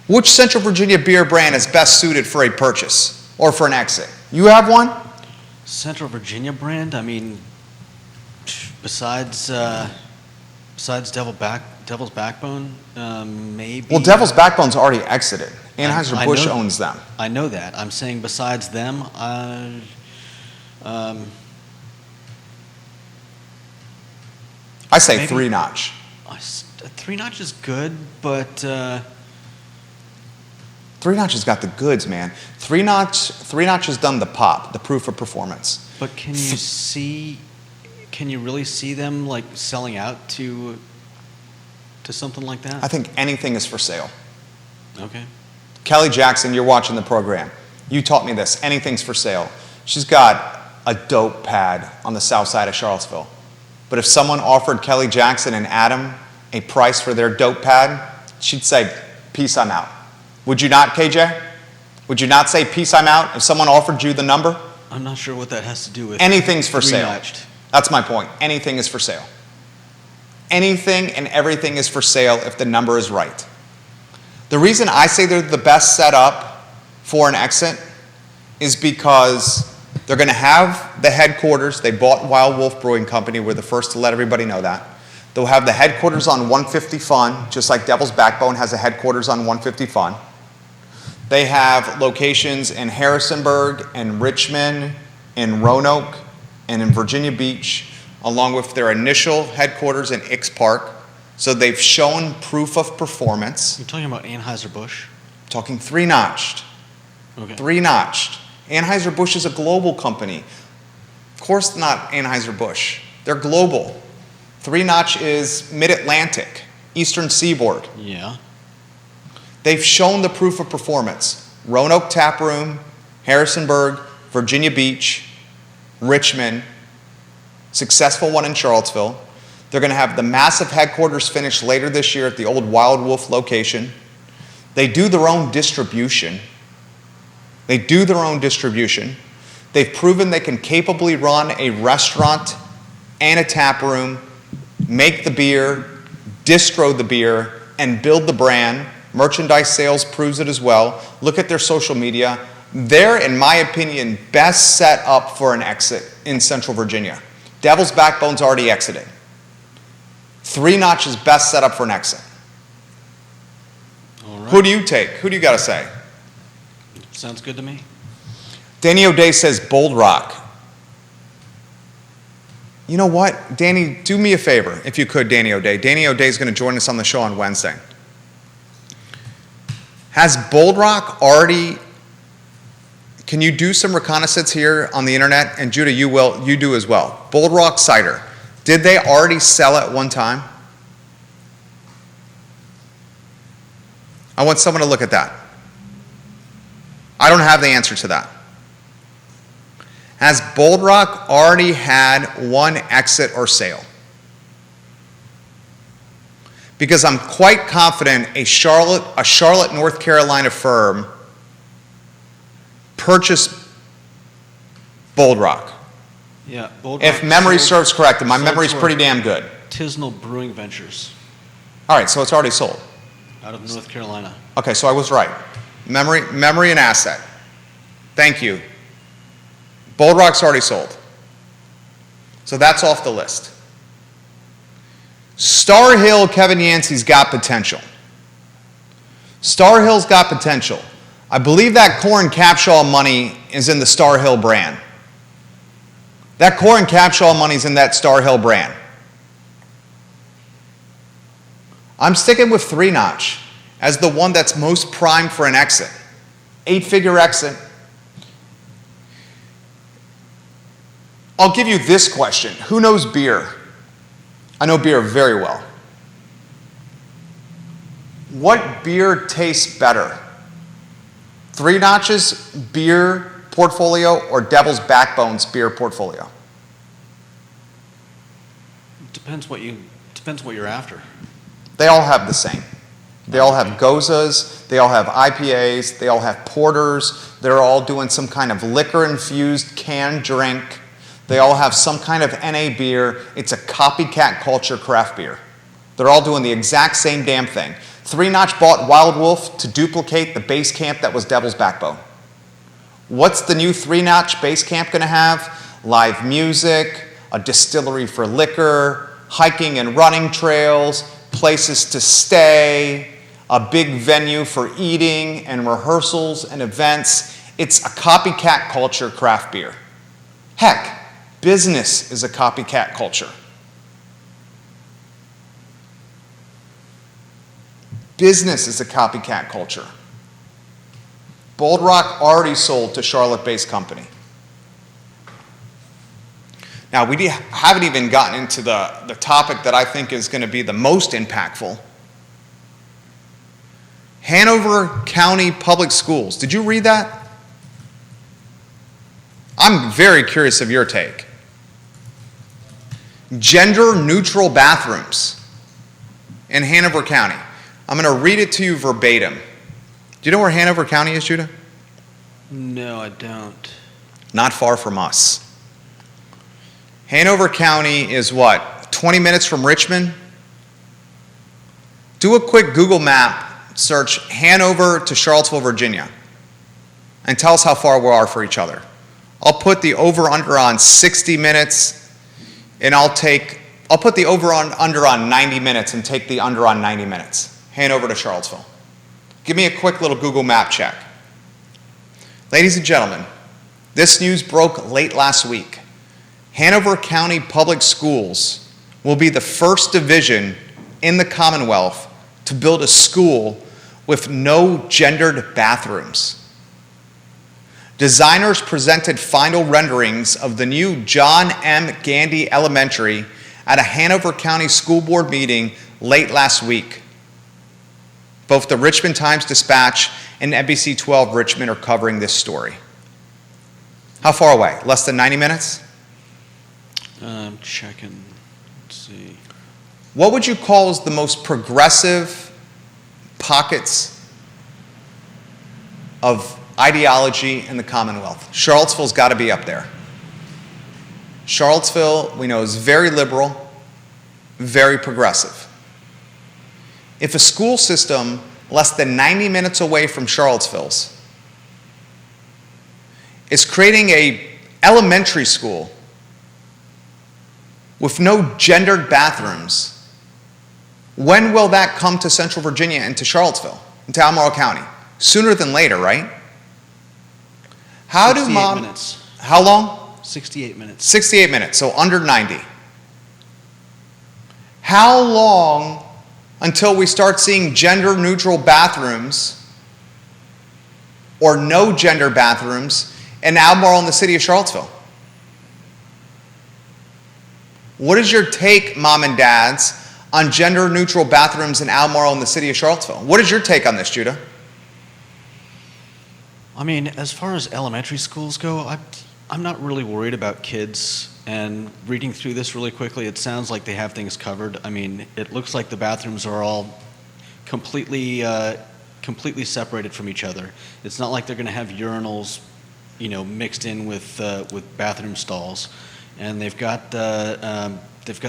Which Central Virginia beer brand is best suited for a purchase or for an exit? You have one? Central Virginia brand? Besides Devil's Backbone, maybe. Well, Devil's Backbone's already exited. Anheuser-Busch owns them. I know that. I'm saying besides them, I say maybe. 3 Notch. Three Notch is good, but Three Notch has got the goods, man. Three Notch has done the pop, the proof of performance. but can you really see them like selling out to something like that? I think anything is for sale. Okay. Kelly Jackson, you're watching the program. You taught me this. Anything's for sale. She's got a dope pad on the south side of Charlottesville. But if someone offered Kelly Jackson and Adam a price for their dope pad, she'd say, peace, I'm out. Would you not, KJ? Would you not say, peace, I'm out, if someone offered you the number? I'm not sure what that has to do with Anything's for sale. Three-notched. That's my point. Anything is for sale. Anything and everything is for sale if the number is right. The reason I say they're the best set up for an exit is because they're going to have the headquarters. They bought Wild Wolf Brewing Company. We're the first to let everybody know that. They'll have the headquarters on 150 Fun, just like Devil's Backbone has a headquarters on 150 Fun. They have locations in Harrisonburg, in Richmond, in Roanoke, and in Virginia Beach, along with their initial headquarters in Ix Park. So they've shown proof of performance. You're talking about Anheuser-Busch? Talking three-notched. Okay. Three-notched. Anheuser-Busch is a global company. Of course not Anheuser-Busch. They're global. Three-notch is mid-Atlantic, Eastern Seaboard. Yeah. They've shown the proof of performance. Roanoke Tap Room, Harrisonburg, Virginia Beach, Richmond, successful one in Charlottesville. They're going to have the massive headquarters finished later this year at the old Wild Wolf location. They do their own distribution. They've proven they can capably run a restaurant and a tap room, make the beer, distro the beer, and build the brand. Merchandise sales proves it as well. Look at their social media. They're, in my opinion, best set up for an exit in Central Virginia. Devil's Backbone's already exited. Three Notch is best set up for an exit. All right. Who do you take? Who do you got to say? Sounds good to me. Danny O'Day says Bold Rock. You know what? Danny, do me a favor, if you could, Danny O'Day. Danny O'Day is going to join us on the show on Wednesday. Has Bold Rock already... Can you do some reconnaissance here on the internet? And Judah, you do as well. Bold Rock Cider. Did they already sell at one time? I want someone to look at that. I don't have the answer to that. Has Bold Rock already had one exit or sale? Because I'm quite confident a Charlotte, North Carolina firm purchased Bold Rock. Yeah, Bold If Rock memory sold- serves correct, and my sold memory's to pretty damn good. Tisnell Brewing Ventures All right, so it's already sold. out of North Carolina. Okay, so I was right. Memory and asset. Thank you. Bold Rock's already sold. So that's off the list. Star Hill, Kevin Yancey's got potential. Star Hill's got potential. I believe that Corn Capshaw money is in the Star Hill brand. That Corn Capshaw money's in that Star Hill brand. I'm sticking with Three Notch as the one that's most primed for an exit. 8-figure exit. I'll give you this question. Who knows beer? I know beer very well. What beer tastes better? Three Notch's beer portfolio or Devil's Backbone's beer portfolio? Depends what you're after. They all have the same. They all have Gozas, they all have IPAs, they all have porters, they're all doing some kind of liquor-infused canned drink. They all have some kind of NA beer. It's a copycat culture craft beer. They're all doing the exact same damn thing. Three Notch bought Wild Wolf to duplicate the base camp that was Devil's Backbone. What's the new Three Notch base camp going to have? Live music, a distillery for liquor, hiking and running trails, places to stay, a big venue for eating and rehearsals and events. It's a copycat culture craft beer. Heck, business is a copycat culture. Business is a copycat culture. Bold Rock already sold to Charlotte-based company. Now, we haven't even gotten into the topic that I think is going to be the most impactful. Hanover County Public Schools. Did you read that? I'm very curious of your take. Gender-neutral bathrooms in Hanover County. I'm going to read it to you verbatim. Do you know where Hanover County is, Judah? No, I don't. Not far from us. Hanover County is what, 20 minutes from Richmond? Do a quick Google map, search Hanover to Charlottesville, Virginia, and tell us how far we are for each other. I'll put the over-under on 60 minutes, and I'll put the over-under on 90 minutes and take the under on 90 minutes. Hanover to Charlottesville. Give me a quick little Google map check. Ladies and gentlemen, this news broke late last week. Hanover County Public Schools will be the first division in the Commonwealth to build a school with no gendered bathrooms. Designers presented final renderings of the new John M. Gandy Elementary at a Hanover County School Board meeting late last week. Both the Richmond Times-Dispatch and NBC 12 Richmond are covering this story. How far away? Less than 90 minutes? I'm checking. Let's see. What would you call as the most progressive pockets of ideology in the Commonwealth? Charlottesville's got to be up there. Charlottesville, we know, is very liberal, very progressive. If a school system less than 90 minutes away from Charlottesville's is creating an elementary school with no gendered bathrooms, when will that come to Central Virginia and to Charlottesville, and to Albemarle County? Sooner than later, right? How do 68 minutes. How long? 68 minutes. 68 minutes, so under 90. How long until we start seeing gender-neutral bathrooms or no gender bathrooms in Albemarle and the city of Charlottesville? What is your take, mom and dads, on gender-neutral bathrooms in Albemarle and the city of Charlottesville? What is your take on this, Judah? I mean, as far as elementary schools go, I'm not really worried about kids. And reading through this really quickly, it sounds like they have things covered. I mean, it looks like the bathrooms are all completely separated from each other. It's not like they're going to have urinals, mixed in with bathroom stalls. And they've got the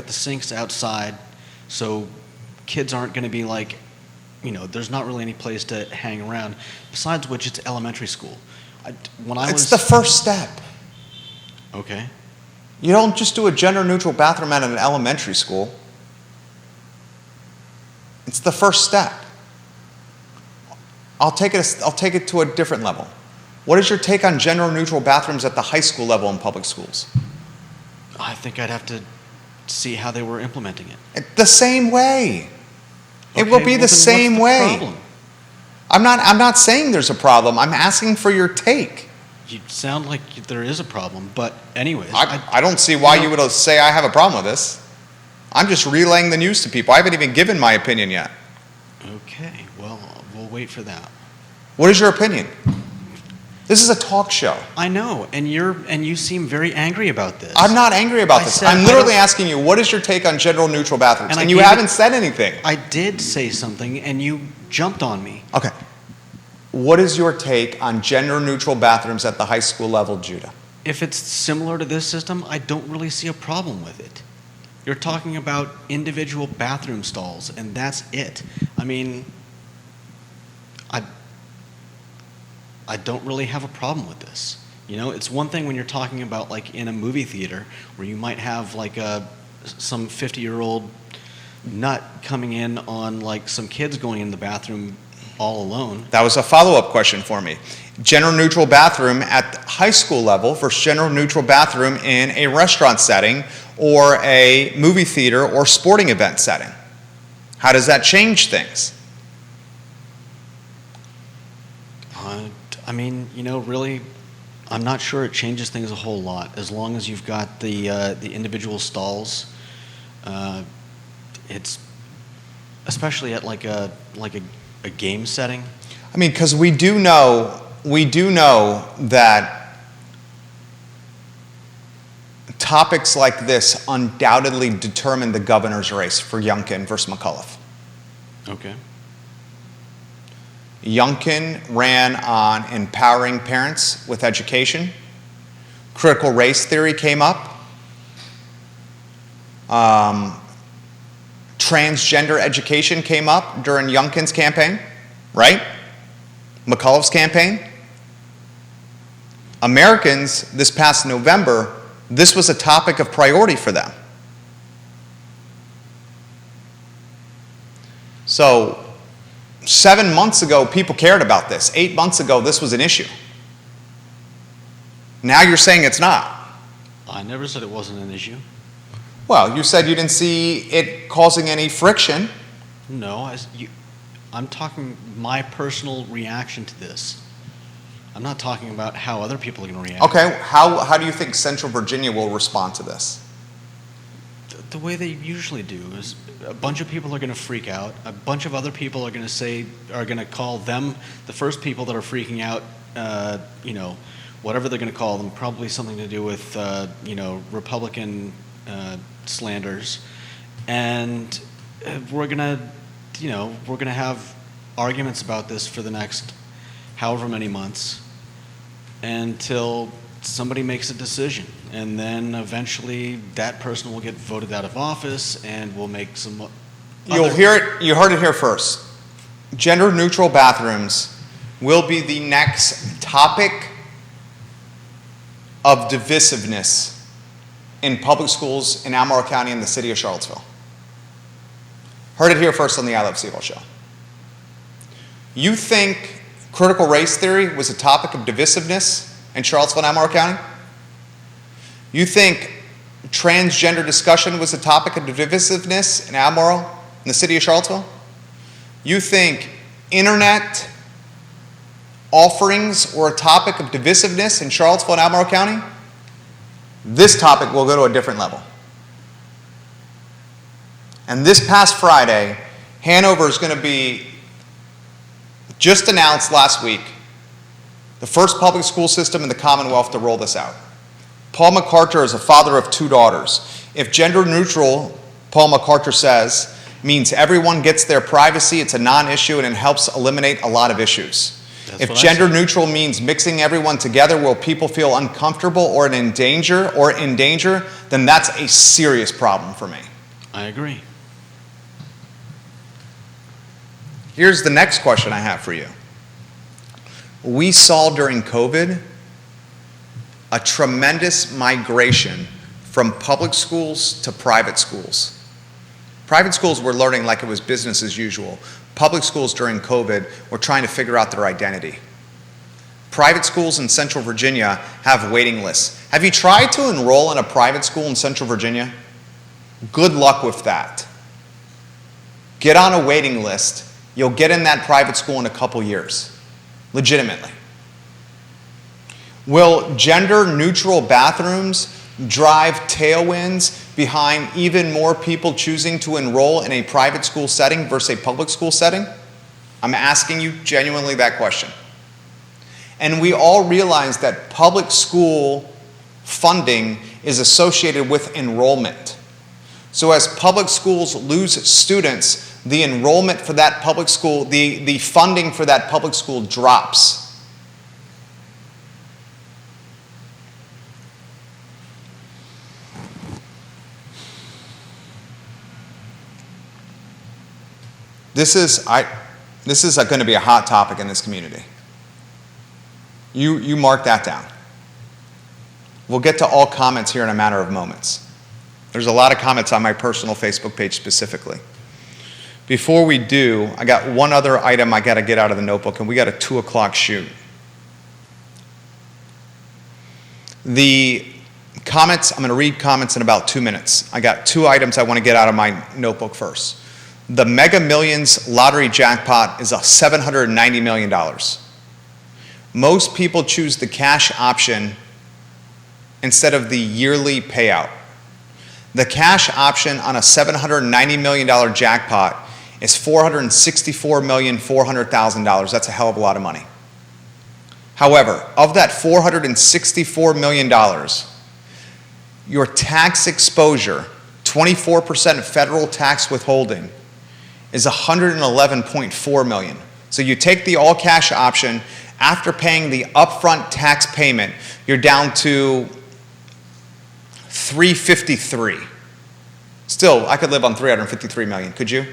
sinks outside, so kids aren't going to be like, there's not really any place to hang around. Besides which, it's elementary school. It's the first step. Okay. You don't just do a gender-neutral bathroom at an elementary school. It's the first step. I'll take it to a different level. What is your take on gender-neutral bathrooms at the high school level in public schools? I think I'd have to see how they were implementing it. The same way. It will be the same way. Problem? I'm not saying there's a problem. I'm asking for your take. You sound like there is a problem, but anyways. I don't see why you would say I have a problem with this. I'm just relaying the news to people. I haven't even given my opinion yet. Okay, well, we'll wait for that. What is your opinion? This is a talk show. I know, and you seem very angry about this. I'm not angry about this. I'm literally asking you, what is your take on gender-neutral bathrooms? And you haven't said anything. I did say something, and you jumped on me. Okay. What is your take on gender-neutral bathrooms at the high school level, Judah? If it's similar to this system, I don't really see a problem with it. You're talking about individual bathroom stalls, and that's it. I mean, I don't really have a problem with this. It's one thing when you're talking about like in a movie theater where you might have like some 50-year-old nut coming in on like some kids going in the bathroom all alone. That was a follow-up question for me. Gender-neutral bathroom at the high school level versus gender-neutral bathroom in a restaurant setting or a movie theater or sporting event setting. How does that change things? I mean, really, I'm not sure it changes things a whole lot. As long as you've got the individual stalls, it's especially at like a game setting. I mean, because we do know that topics like this undoubtedly determine the governor's race for Youngkin versus McAuliffe. Okay. Youngkin ran on empowering parents with education. Critical race theory came up. Transgender education came up during Youngkin's campaign, right? McAuliffe's campaign. Americans, this past November, this was a topic of priority for them. So, 7 months ago, people cared about this. 8 months ago, this was an issue. Now you're saying it's not. I never said it wasn't an issue. Well, you said you didn't see it causing any friction. No, I'm talking my personal reaction to this. I'm not talking about how other people are going to react. Okay, how do you think Central Virginia will respond to this? The way they usually do is a bunch of people are going to freak out. A bunch of other people are going to call them the first people that are freaking out. Whatever they're going to call them, probably something to do with Republican slanders, and we're going to have arguments about this for the next however many months until somebody makes a decision, and then eventually that person will get voted out of office, and we'll make some. You heard it here first. Gender-neutral bathrooms will be the next topic of divisiveness in public schools in Albemarle County and the city of Charlottesville. Heard it here first on the I Love CVille Show. You think critical race theory was a topic of divisiveness in Charlottesville and Albemarle County? You think transgender discussion was a topic of divisiveness in Albemarle in the city of Charlottesville? You think internet offerings were a topic of divisiveness in Charlottesville and Albemarle County? This topic will go to a different level. And this past Friday, Hanover is going to be, just announced last week, the first public school system in the Commonwealth to roll this out. Paul McCarter is a father of 2 daughters. If gender neutral, Paul McCarter says, means everyone gets their privacy, it's a non-issue and it helps eliminate a lot of issues. If gender neutral means mixing everyone together, will people feel uncomfortable or in danger, then that's a serious problem for me. I agree. Here's the next question I have for you. We saw during COVID a tremendous migration from public schools to private schools. Private schools were learning like it was business as usual. Public schools during COVID were trying to figure out their identity. Private schools in Central Virginia have waiting lists. Have you tried to enroll in a private school in Central Virginia? Good luck with that. Get on a waiting list. You'll get in that private school in a couple years. Legitimately. Will gender-neutral bathrooms drive tailwinds behind even more people choosing to enroll in a private school setting versus a public school setting? I'm asking you genuinely that question. And we all realize that public school funding is associated with enrollment. So as public schools lose students, the enrollment for that public school, the funding for that public school drops. This is going to be a hot topic in this community. You mark that down. We'll get to all comments here in a matter of moments. There's a lot of comments on my personal Facebook page specifically. Before we do, I got one other item I got to get out of the notebook, and we got a 2 o'clock shoot. The comments, I'm going to read comments in about 2 minutes. I got 2 items I want to get out of my notebook first. The Mega Millions lottery jackpot is $790 million. Most people choose the cash option instead of the yearly payout. The cash option on a $790 million jackpot is $464,400,000. That's a hell of a lot of money. However, of that $464 million, your tax exposure, 24% federal tax withholding, is $111.4 million. So you take the all cash option, after paying the upfront tax payment, you're down to $353. Still, I could live on $353 million. Could you?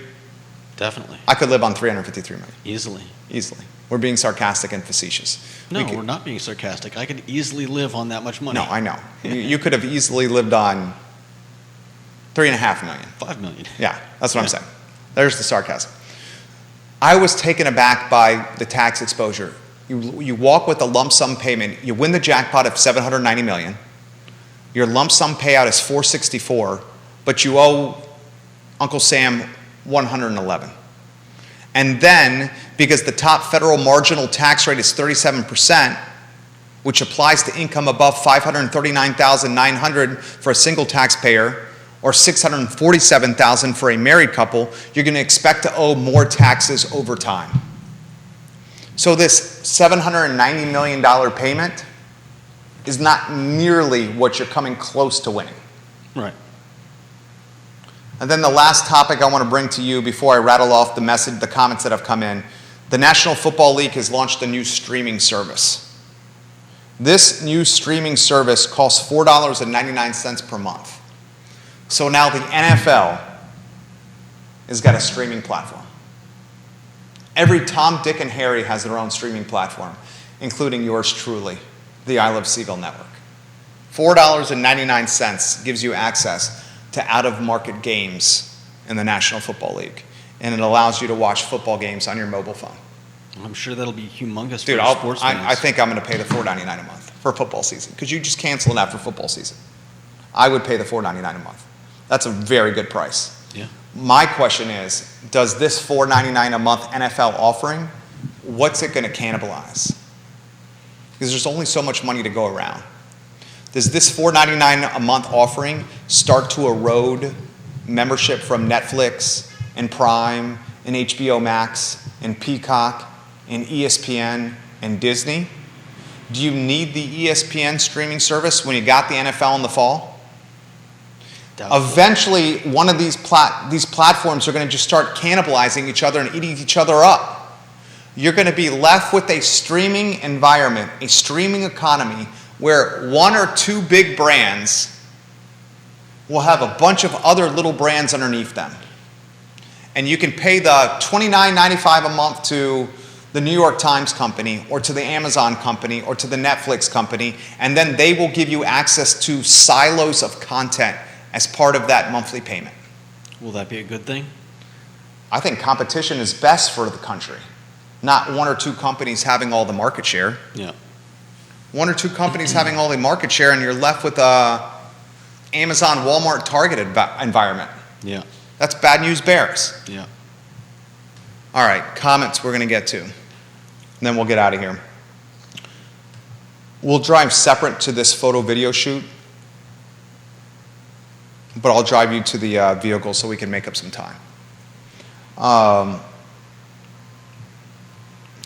Definitely. I could live on $353 million. Easily. Easily. We're being sarcastic and facetious. No, we're not being sarcastic. I could easily live on that much money. No, I know. You could have easily lived on $3.5 million. $5 million. Yeah, that's what I'm saying. There's the sarcasm. I was taken aback by the tax exposure. You walk with a lump sum payment. You win the jackpot of $790 million. Your lump sum payout is $464, but you owe Uncle Sam $111. And then, because the top federal marginal tax rate is 37%, which applies to income above $539,900 for a single taxpayer, or $647,000 for a married couple, you're going to expect to owe more taxes over time. So this $790 million payment is not nearly what you're coming close to winning. Right. And then the last topic I want to bring to you before I rattle off the comments that have come in, the National Football League has launched a new streaming service. This new streaming service costs $4.99 per month. So now the NFL has got a streaming platform. Every Tom, Dick, and Harry has their own streaming platform, including yours truly, the I Love CVille Network. $4.99 gives you access to out-of-market games in the National Football League, and it allows you to watch football games on your mobile phone. I'm sure that'll be humongous Dude, for sports fans. I think I'm going to pay the $4.99 a month for football season, because you just cancel it after football season. I would pay the $4.99 a month. That's a very good price. Yeah. My question is, does this $4.99 a month NFL offering, what's it going to cannibalize? Because there's only so much money to go around. Does this $4.99 a month offering start to erode membership from Netflix and Prime and HBO Max and Peacock and ESPN and Disney? Do you need the ESPN streaming service when you got the NFL in the fall? Doubtful. Eventually, one of these platforms are going to just start cannibalizing each other and eating each other up. You're going to be left with a streaming environment, a streaming economy, where one or two big brands will have a bunch of other little brands underneath them. And you can pay the $29.95 a month to the New York Times company or to the Amazon company or to the Netflix company, and then they will give you access to silos of content as part of that monthly payment. Will that be a good thing? I think competition is best for the country, not one or two companies having all the market share. Yeah. One or two companies having all the market share, and you're left with a Amazon, Walmart, Target environment. Yeah. That's bad news bears. Yeah. All right, comments we're going to get to, and then we'll get out of here. We'll drive separate to this photo video shoot, but I'll drive you to the vehicle so we can make up some time.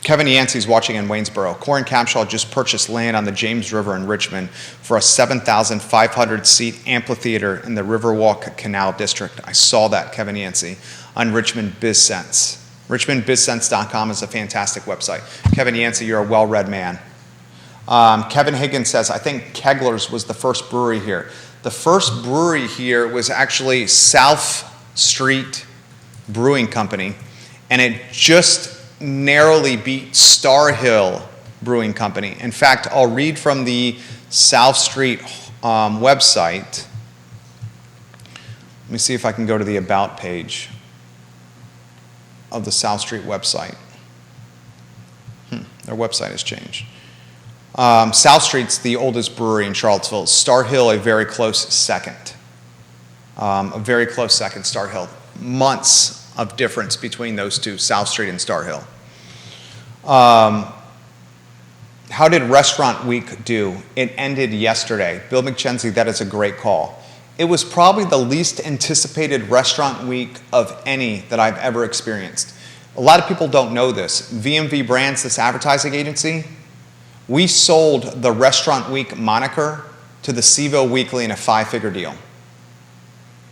Kevin Yancey's watching in Waynesboro. Corin Capshaw just purchased land on the James River in Richmond for a 7,500-seat amphitheater in the Riverwalk Canal District. I saw that, Kevin Yancey, on Richmond BizSense. RichmondBizSense.com is a fantastic website. Kevin Yancey, you're a well-read man. Kevin Higgins says, I think Kegler's was the first brewery here. The first brewery here was actually South Street Brewing Company, and it just narrowly beat Star Hill Brewing Company. In fact, I'll read from the South Street website. Let me see if I can go to the About page of the South Street website. Their website has changed. South Street's the oldest brewery in Charlottesville. Star Hill, a very close second. Star Hill. Months of difference between those two, South Street and Star Hill. How did Restaurant Week do? It ended yesterday. Bill McKenzie, that is a great call. It was probably the least anticipated Restaurant Week of any that I've ever experienced. A lot of people don't know this. VMV Brands, this advertising agency, we sold the Restaurant Week moniker to the CVille Weekly in a 5-figure deal.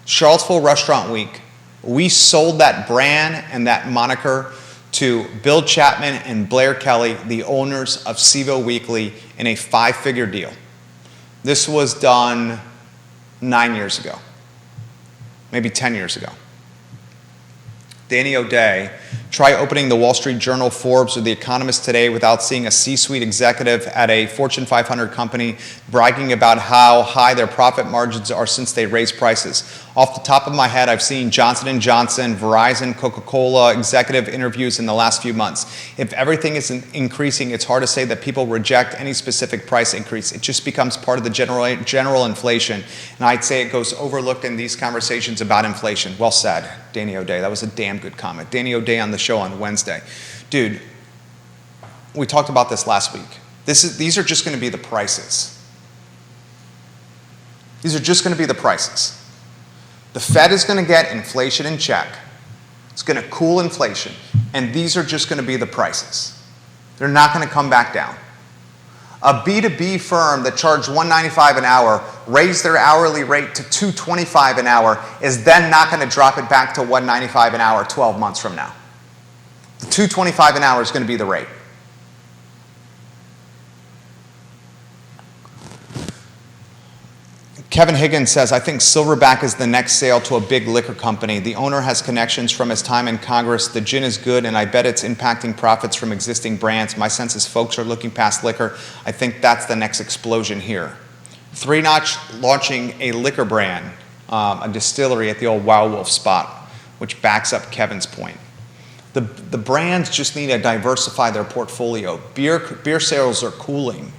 Charlottesville Restaurant Week, we sold that brand and that moniker to Bill Chapman and Blair Kelly, the owners of CVille Weekly, in a 5-figure deal. This was done 9 years ago, maybe 10 years ago. Danny O'Day, try opening the Wall Street Journal, Forbes, or The Economist today without seeing a C-suite executive at a Fortune 500 company bragging about how high their profit margins are since they raised prices. Off the top of my head, I've seen Johnson & Johnson, Verizon, Coca-Cola executive interviews in the last few months. If everything is increasing, it's hard to say that people reject any specific price increase. It just becomes part of the general inflation. And I'd say it goes overlooked in these conversations about inflation. Well said, Danny O'Day. That was a damn good comment. Danny O'Day on the show on Wednesday. Dude, we talked about this last week. These are just going to be the prices. These are just going to be the prices. The Fed is going to get inflation in check. It's going to cool inflation. And these are just going to be the prices. They're not going to come back down. A B2B firm that charged $195 an hour, raised their hourly rate to $225 an hour, is then not going to drop it back to $195 an hour 12 months from now. The $225 an hour is going to be the rate. Kevin Higgins says, I think Silverback is the next sale to a big liquor company. The owner has connections from his time in Congress. The gin is good, and I bet it's impacting profits from existing brands. My sense is folks are looking past liquor. I think that's the next explosion here. 3 Notch launching a liquor brand, a distillery at the old Wild Wolf spot, which backs up Kevin's point. The brands just need to diversify their portfolio. Beer sales are cooling.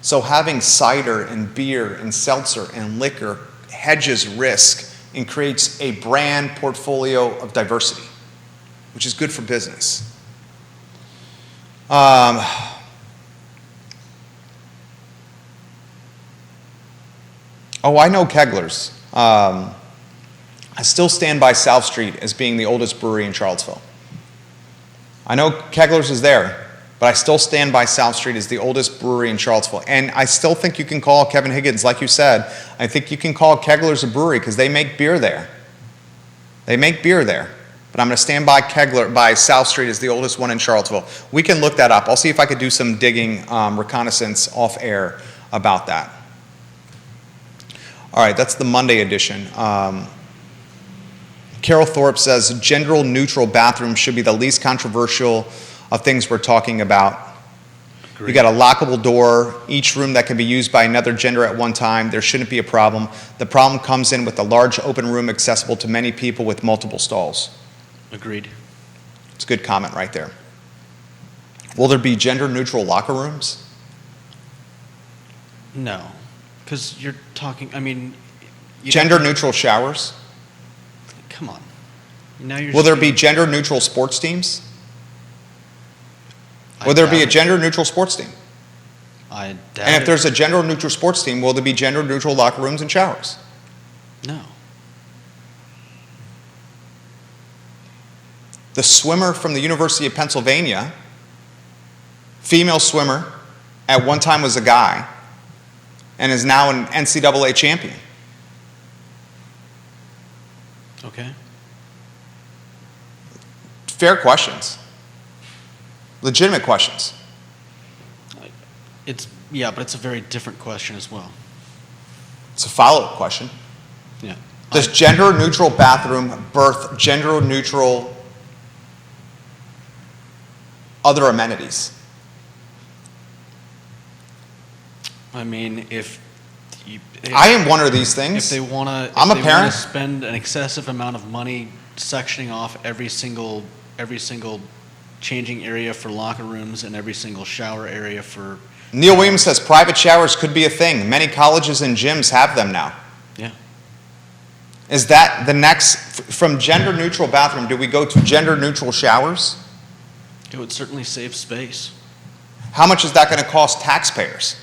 So having cider and beer and seltzer and liquor hedges risk and creates a brand portfolio of diversity, which is good for business. Oh, I know Kegler's. I still stand by South Street as being the oldest brewery in Charlottesville. I know Kegler's is there, but I still stand by South Street as the oldest brewery in Charlottesville. And I still think you can call Kevin Higgins, like you said, I think you can call Kegler's a brewery because they make beer there. They make beer there. But I'm going to stand by by South Street as the oldest one in Charlottesville. We can look that up. I'll see if I could do some digging, reconnaissance off air about that. All right, that's the Monday edition. Carol Thorpe says, gender-neutral bathrooms should be the least controversial of things we're talking about. Agreed. You got a lockable door, each room that can be used by another gender at one time. There shouldn't be a problem. The problem comes in with a large open room accessible to many people with multiple stalls. Agreed. It's a good comment right there. Will there be gender-neutral locker rooms? No, because you're talking, I mean... Gender-neutral showers? Come on. Now you're Will there be gender-neutral sports teams? Will there be a gender-neutral sports team? I doubt And if there's a gender-neutral sports team, will there be gender-neutral locker rooms and showers? No. The swimmer from the University of Pennsylvania, female swimmer, at one time was a guy, and is now an NCAA champion. Okay. Fair questions. Legitimate questions. Yeah, but it's a very different question as well. It's a follow-up question. Yeah. Does gender-neutral bathroom birth gender-neutral other amenities? I mean, I am one of these things. If they want to, I'm a parent. Spend an excessive amount of money sectioning off every single changing area for locker rooms and every single shower area for... Neil Williams says private showers could be a thing. Many colleges and gyms have them now. Yeah. Is that the next, from gender-neutral bathroom, do we go to gender-neutral showers? It would certainly save space. How much is that going to cost taxpayers?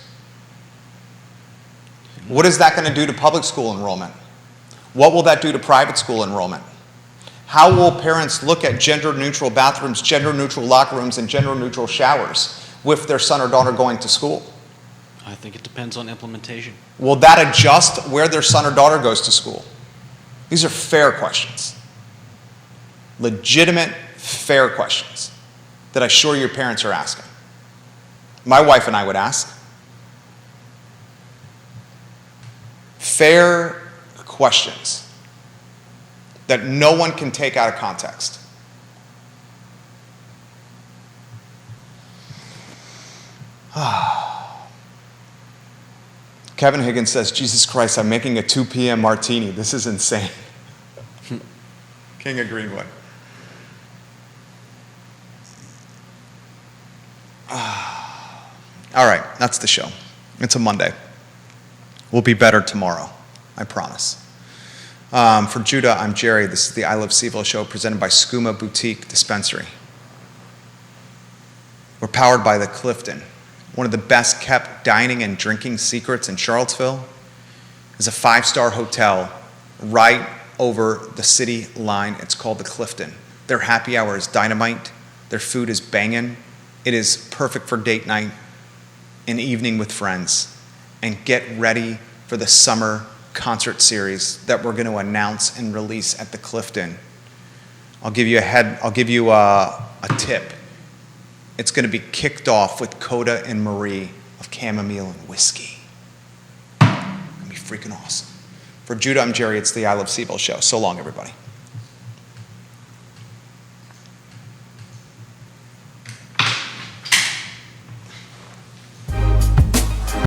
What is that going to do to public school enrollment? What will that do to private school enrollment? How will parents look at gender-neutral bathrooms, gender-neutral locker rooms, and gender-neutral showers with their son or daughter going to school? I think it depends on implementation. Will that adjust where their son or daughter goes to school? These are fair questions. Legitimate, fair questions that I'm sure your parents are asking. My wife and I would ask. Fair questions that no one can take out of context. Kevin Higgins says, Jesus Christ, I'm making a 2 p.m. martini. This is insane. King of Greenwood. All right, that's the show. It's a Monday. We'll be better tomorrow, I promise. For Judah, I'm Jerry. This is the I Love CVille Show presented by Skooma Boutique Dispensary. We're powered by the Clifton. One of the best kept dining and drinking secrets in Charlottesville is a 5-star hotel right over the city line. It's called the Clifton. Their happy hour is dynamite. Their food is banging. It is perfect for date night, an evening with friends. And get ready for the summer concert series that we're going to announce and release at the Clifton. I'll give you a tip. It's going to be kicked off with Coda and Marie of chamomile and whiskey. It's going to be freaking awesome. For Judah, I'm Jerry. It's the I Love CVille Show. So long, everybody.